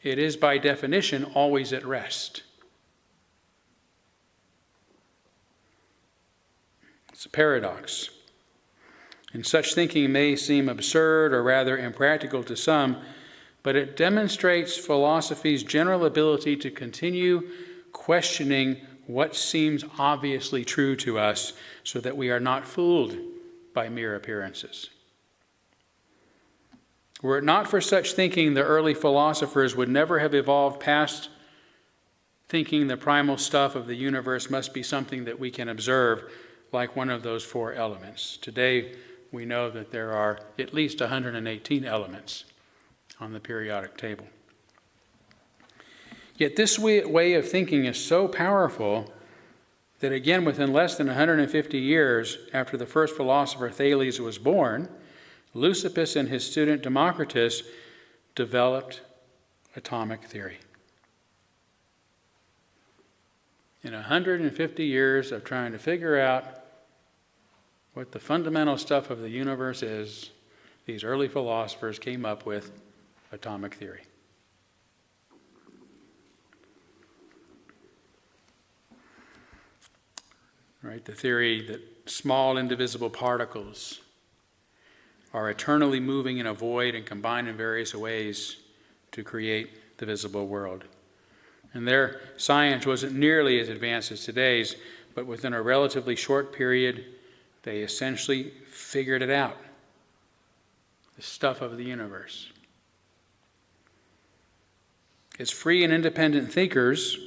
it is by definition always at rest. It's a paradox. And such thinking may seem absurd or rather impractical to some, but it demonstrates philosophy's general ability to continue questioning what seems obviously true to us so that we are not fooled by mere appearances. Were it not for such thinking, the early philosophers would never have evolved past thinking the primal stuff of the universe must be something that we can observe, like one of those 4 elements. Today, we know that there are at least 118 elements on the periodic table. Yet this way of thinking is so powerful that, again, within less than 150 years after the first philosopher Thales was born, Leucippus and his student Democritus developed atomic theory. In 150 years of trying to figure out what the fundamental stuff of the universe is, these early philosophers came up with atomic theory. Right? The theory that small indivisible particles are eternally moving in a void and combine in various ways to create the visible world. And their science wasn't nearly as advanced as today's, but within a relatively short period, they essentially figured it out. The stuff of the universe. As free and independent thinkers,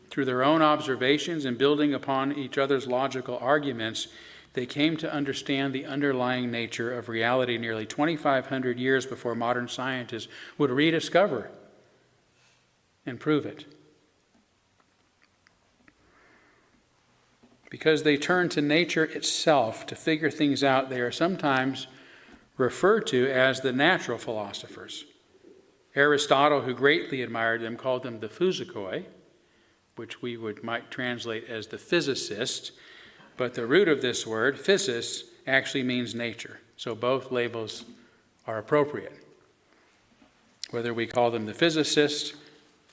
through their own observations and building upon each other's logical arguments, they came to understand the underlying nature of reality nearly 2,500 years before modern scientists would rediscover and prove it. Because they turn to nature itself to figure things out, they are sometimes referred to as the natural philosophers. Aristotle, who greatly admired them, called them the physicoi, which we might translate as the physicist, but the root of this word, physis, actually means nature. So both labels are appropriate. Whether we call them the physicists,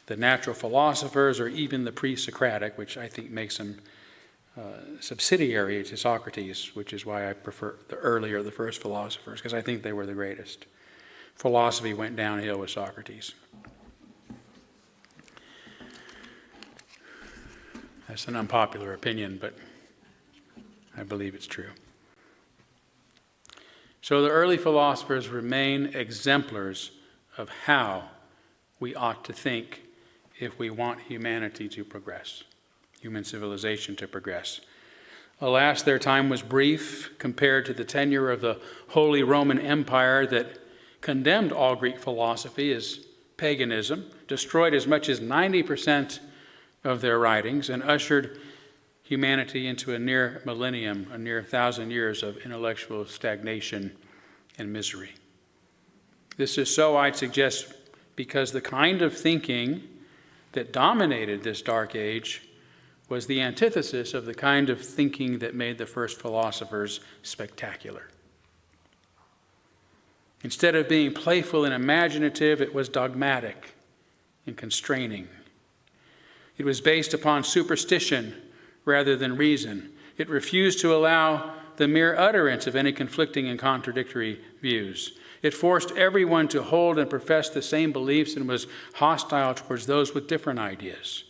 the natural philosophers, or even the pre-Socratic, which I think makes them subsidiary to Socrates, which is why I prefer the first philosophers, because I think they were the greatest. Philosophy went downhill with Socrates. That's an unpopular opinion, but I believe it's true. So the early philosophers remain exemplars of how we ought to think if we want humanity to progress, human civilization to progress. Alas, their time was brief compared to the tenure of the Holy Roman Empire that condemned all Greek philosophy as paganism, destroyed as much as 90% of their writings, and ushered humanity into a near millennium, a near 1,000 years of intellectual stagnation and misery. This is so, I'd suggest, because the kind of thinking that dominated this dark age was the antithesis of the kind of thinking that made the first philosophers spectacular. Instead of being playful and imaginative, it was dogmatic and constraining. It was based upon superstition rather than reason. It refused to allow the mere utterance of any conflicting and contradictory views. It forced everyone to hold and profess the same beliefs and was hostile towards those with different ideas.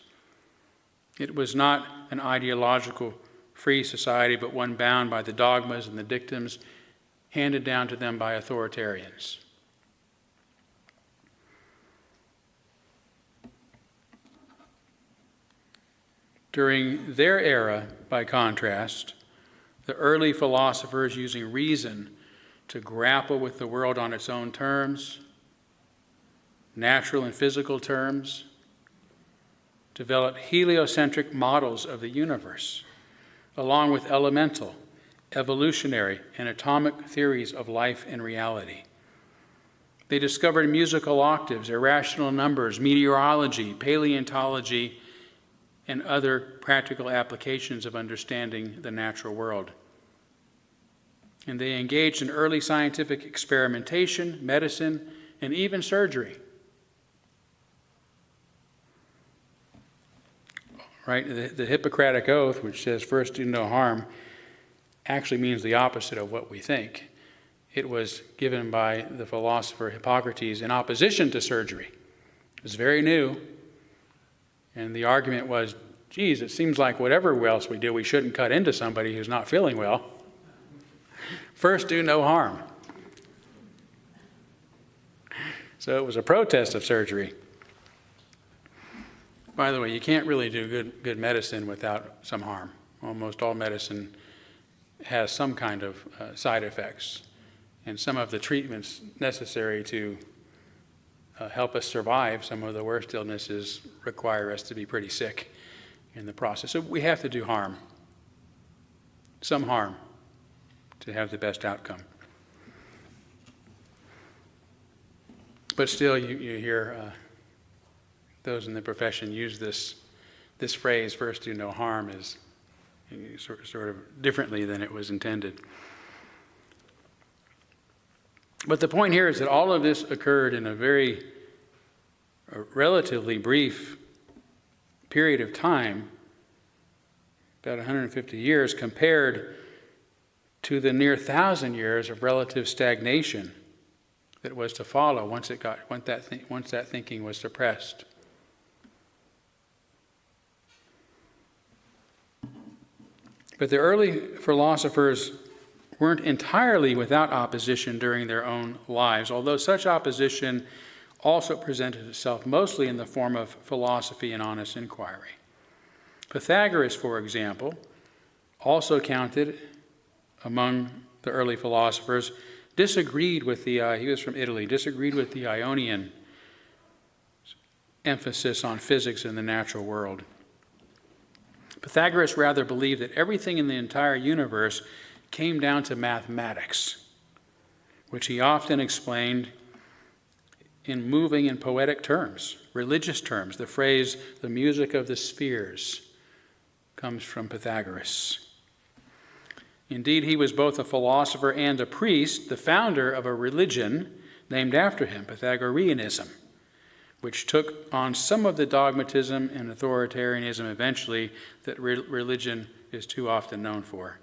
It was not an ideological free society, but one bound by the dogmas and the dictums handed down to them by authoritarians. During their era, by contrast, the early philosophers, using reason to grapple with the world on its own terms, natural and physical terms, developed heliocentric models of the universe, along with elemental, evolutionary, and atomic theories of life and reality. They discovered musical octaves, irrational numbers, meteorology, paleontology, and other practical applications of understanding the natural world. And they engaged in early scientific experimentation, medicine, and even surgery. Right? The Hippocratic Oath, which says, "First do no harm," actually means the opposite of what we think. It was given by the philosopher Hippocrates in opposition to surgery. It was very new. And the argument was, geez, it seems like whatever else we do, we shouldn't cut into somebody who's not feeling well. First, do no harm. So it was a protest of surgery. By the way, you can't really do good medicine without some harm. Almost all medicine has some kind of side effects. And some of the treatments necessary to help us survive some of the worst illnesses require us to be pretty sick in the process. So we have to do harm, some harm, to have the best outcome. But still, you hear those in the profession use this phrase, "first do no harm," as sort of differently than it was intended. But the point here is that all of this occurred in a relatively brief period of time, about 150 years, compared to the near 1,000 years of relative stagnation that was to follow once that thinking was suppressed. But the early philosophers weren't entirely without opposition during their own lives, although such opposition also presented itself mostly in the form of philosophy and honest inquiry. Pythagoras, for example, also counted among the early philosophers, disagreed with he was from Italy, disagreed with the Ionian emphasis on physics in the natural world. Pythagoras rather believed that everything in the entire universe came down to mathematics, which he often explained in moving and poetic terms, religious terms. The phrase, "the music of the spheres," comes from Pythagoras. Indeed, he was both a philosopher and a priest, the founder of a religion named after him, Pythagoreanism, which took on some of the dogmatism and authoritarianism eventually that religion is too often known for.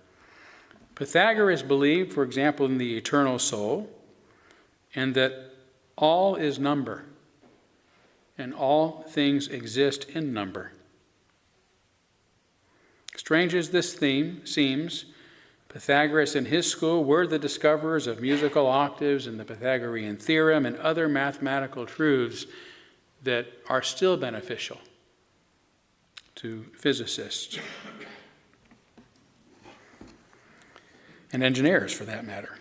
Pythagoras believed, for example, in the eternal soul, and that all is number, and all things exist in number. Strange as this theme seems, Pythagoras and his school were the discoverers of musical octaves and the Pythagorean theorem and other mathematical truths that are still beneficial to physicists and engineers, for that matter.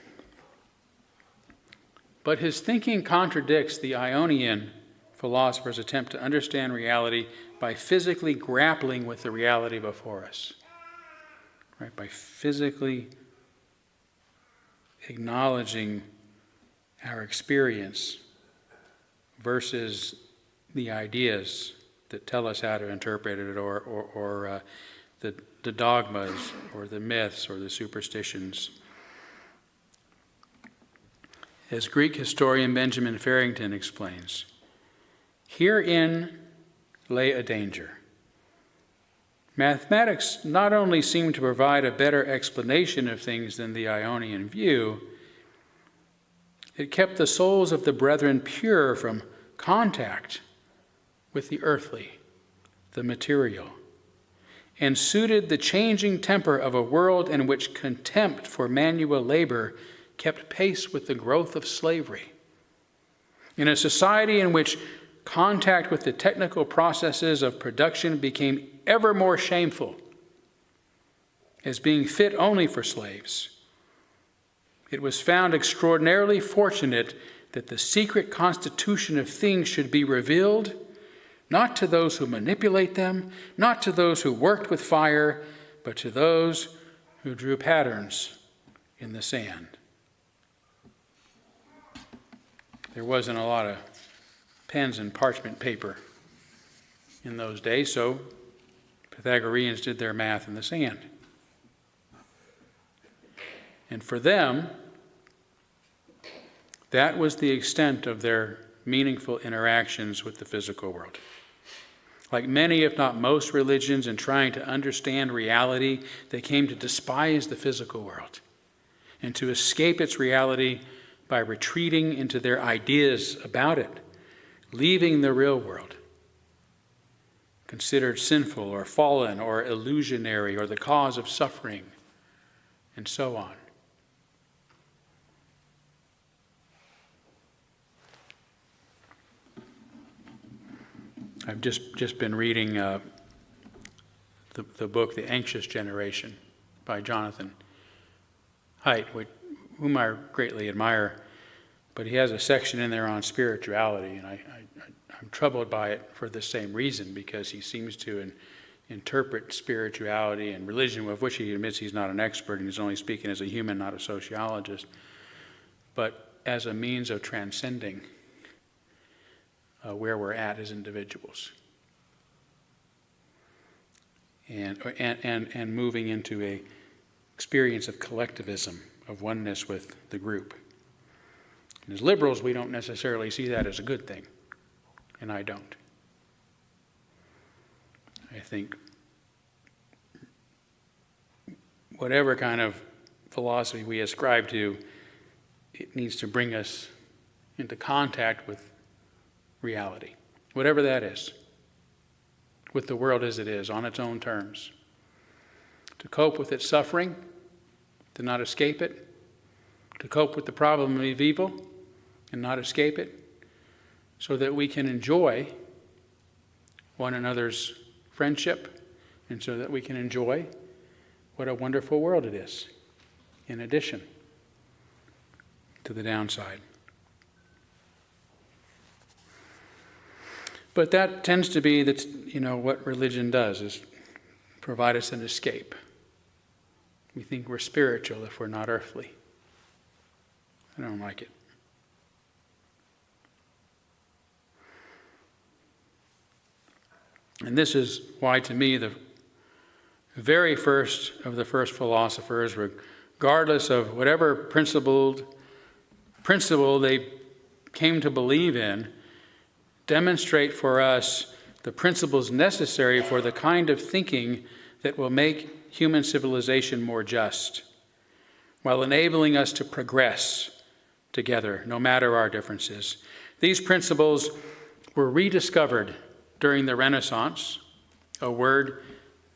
But his thinking contradicts the Ionian philosophers' attempt to understand reality by physically grappling with the reality before us. Right? By physically acknowledging our experience versus the ideas that tell us how to interpret it, or the dogmas, or the myths, or the superstitions. As Greek historian Benjamin Farrington explains, herein lay a danger. Mathematics not only seemed to provide a better explanation of things than the Ionian view, it kept the souls of the brethren pure from contact with the earthly, the material, and suited the changing temper of a world in which contempt for manual labor kept pace with the growth of slavery. In a society in which contact with the technical processes of production became ever more shameful as being fit only for slaves, it was found extraordinarily fortunate that the secret constitution of things should be revealed, not to those who manipulate them, not to those who worked with fire, but to those who drew patterns in the sand. There wasn't a lot of pens and parchment paper in those days, so Pythagoreans did their math in the sand. And for them, that was the extent of their meaningful interactions with the physical world. Like many, if not most, religions, in trying to understand reality, they came to despise the physical world and to escape its reality by retreating into their ideas about it, leaving the real world, considered sinful or fallen or illusionary or the cause of suffering, and so on. I've just been reading the book, The Anxious Generation, by Jonathan Haidt, whom I greatly admire, but he has a section in there on spirituality, and I'm troubled by it for the same reason, because he seems to interpret spirituality and religion, of which he admits he's not an expert, and he's only speaking as a human, not a sociologist, but as a means of transcending where we're at as individuals, and moving into a experience of collectivism, of oneness with the group. And as liberals, we don't necessarily see that as a good thing, and I don't. I think whatever kind of philosophy we ascribe to, it needs to bring us into contact with reality, whatever that is, with the world as it is, on its own terms. To cope with its suffering, to not escape it, to cope with the problem of evil and not escape it, so that we can enjoy one another's friendship, and so that we can enjoy what a wonderful world it is, in addition to the downside. But that tends to be what religion does, is provide us an escape. We think we're spiritual if we're not earthly. I don't like it. And this is why, to me, the very first of the first philosophers, regardless of whatever principle they came to believe in, demonstrate for us the principles necessary for the kind of thinking that will make human civilization more just, while enabling us to progress together, no matter our differences. These principles were rediscovered during the Renaissance, a word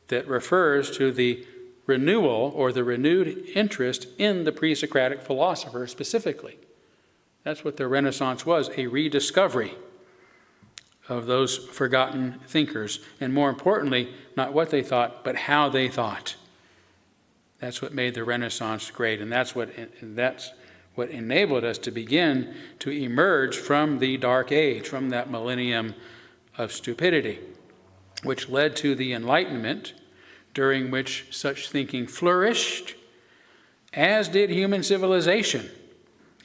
that refers to the renewal or the renewed interest in the pre-Socratic philosophers specifically. That's what the Renaissance was, a rediscovery of those forgotten thinkers, and more importantly, not what they thought, but how they thought. That's what made the Renaissance great, and that's what enabled us to begin to emerge from the Dark Age, from that millennium of stupidity, which led to the Enlightenment, during which such thinking flourished, as did human civilization,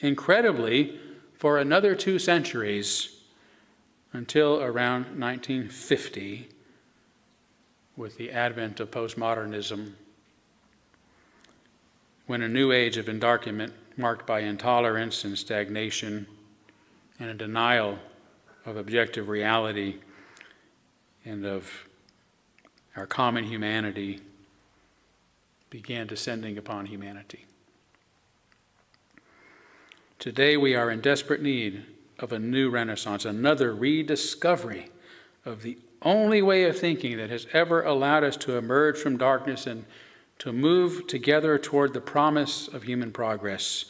incredibly, for another 2 centuries, until around 1950, with the advent of postmodernism, when a new age of endarkenment marked by intolerance and stagnation and a denial of objective reality and of our common humanity began descending upon humanity. Today we are in desperate need of a new renaissance, another rediscovery of the only way of thinking that has ever allowed us to emerge from darkness and to move together toward the promise of human progress.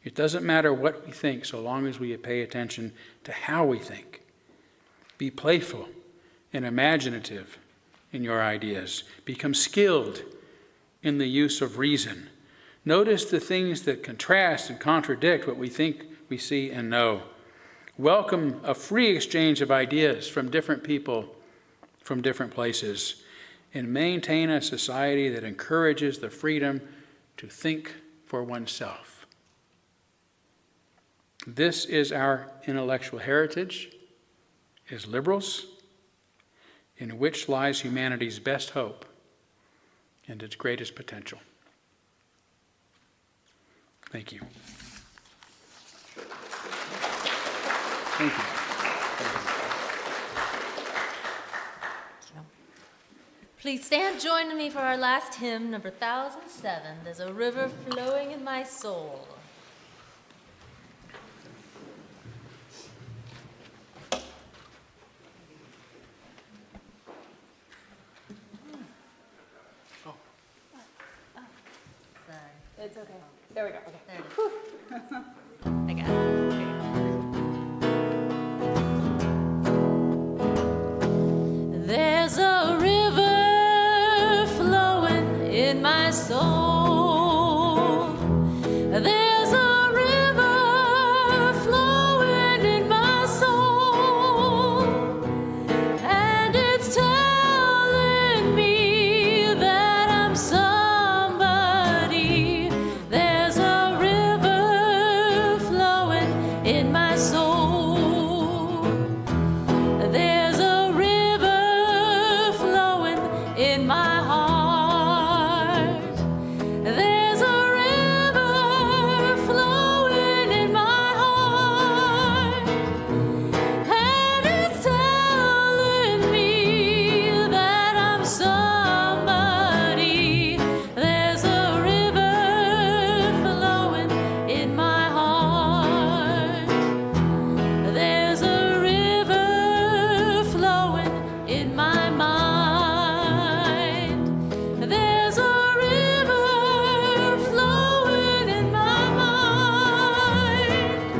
It doesn't matter what we think so long as we pay attention to how we think. Be playful and imaginative in your ideas. Become skilled in the use of reason. Notice the things that contrast and contradict what we think we see and know. Welcome a free exchange of ideas from different people, from different places, and maintain a society that encourages the freedom to think for oneself. This is our intellectual heritage as liberals, in which lies humanity's best hope and its greatest potential. Thank you. Thank you. Please stand join me for our last hymn, number 1007, There's a River Flowing in My Soul. It's okay. There we go. Okay. There it is. I got it. Here you go. There's a river flowing in my soul. There's a river flowing in my soul. And it's telling me that I'm somebody. There's a river flowing in my soul. There's a river flowing in my heart. There's a river flowing in my heart. And it's telling me that I'm somebody. There's a river flowing in my heart. There's a river flowing in my mind. There's a river flowing in my mind.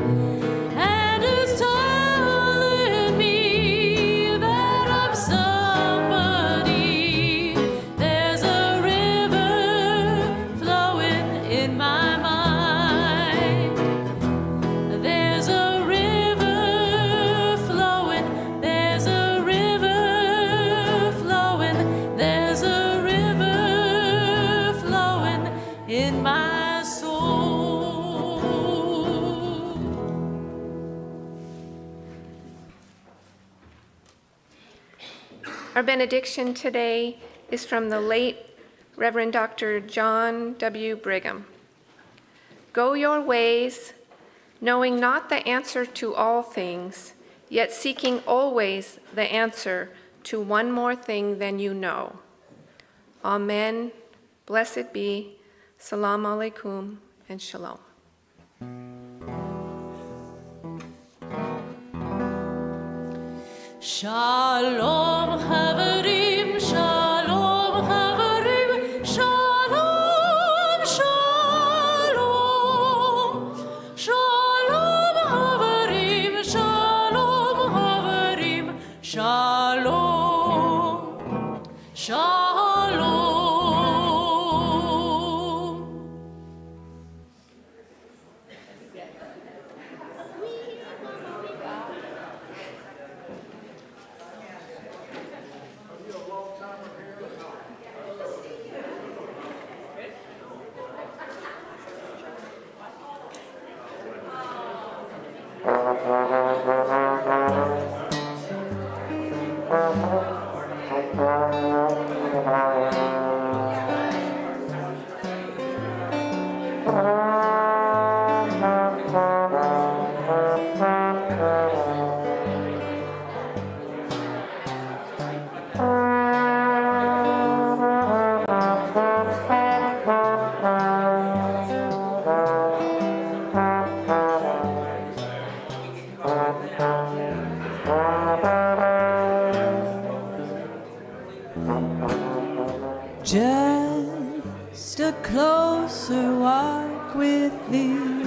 And it's telling me that I'm somebody. There's a river flowing in my mind. There's a river flowing. There's a river flowing. There's a river flowing in my soul. Our benediction today is from the late Reverend Dr. John W. Brigham. Go your ways, knowing not the answer to all things, yet seeking always the answer to one more thing than you know. Amen. Blessed be. Salam alaikum and shalom. Shalom Chavarim, Shalom Chavarim, Shalom, Shalom. Shalom Chavarim, Shalom Chavarim, Shalom, Shalom. Thank you. Just a closer walk with thee.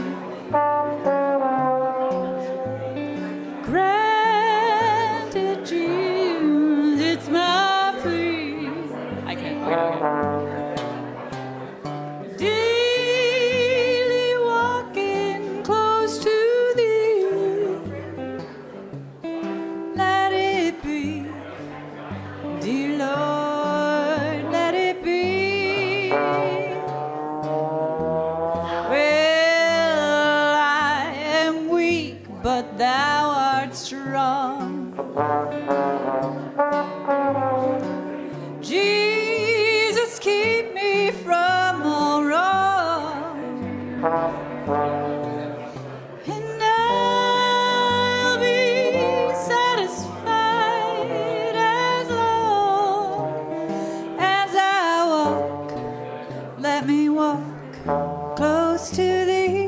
Granted dreams, it's my plea. I can't. Daily walking close to thee. Let it be, dear Lord, let it be. Well, I am weak, but thou art strong. Jesus, keep me from all wrong, and I'll be satisfied as long as I walk. Let me walk close to thee.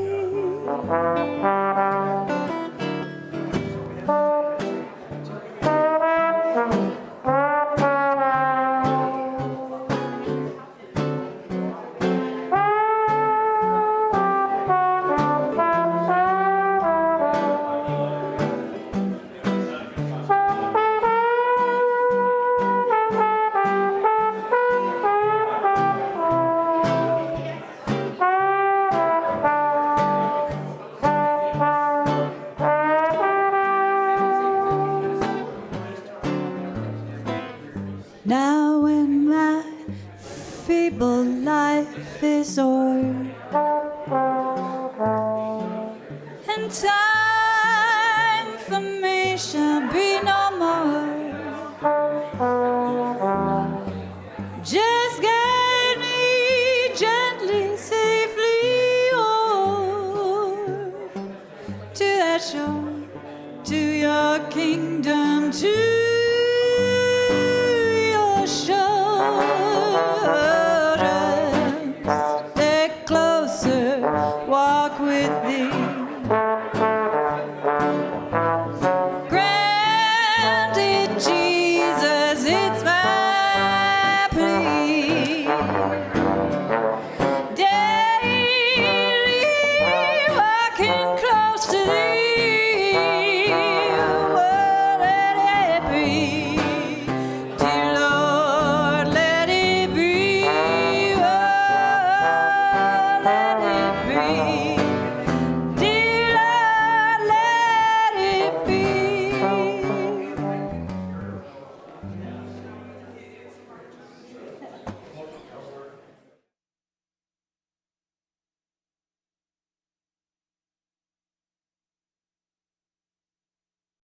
Now when my feeble life is o'er, and time for me shall be no more, just guide me gently, safely o'er to that shore, to your kingdom, to your shore. Just stay closer, walk with thee. Granted, Jesus, it's my plea. Daily walking close to thee. Oh, let it be, dear Lord, let it be. Oh, let it be.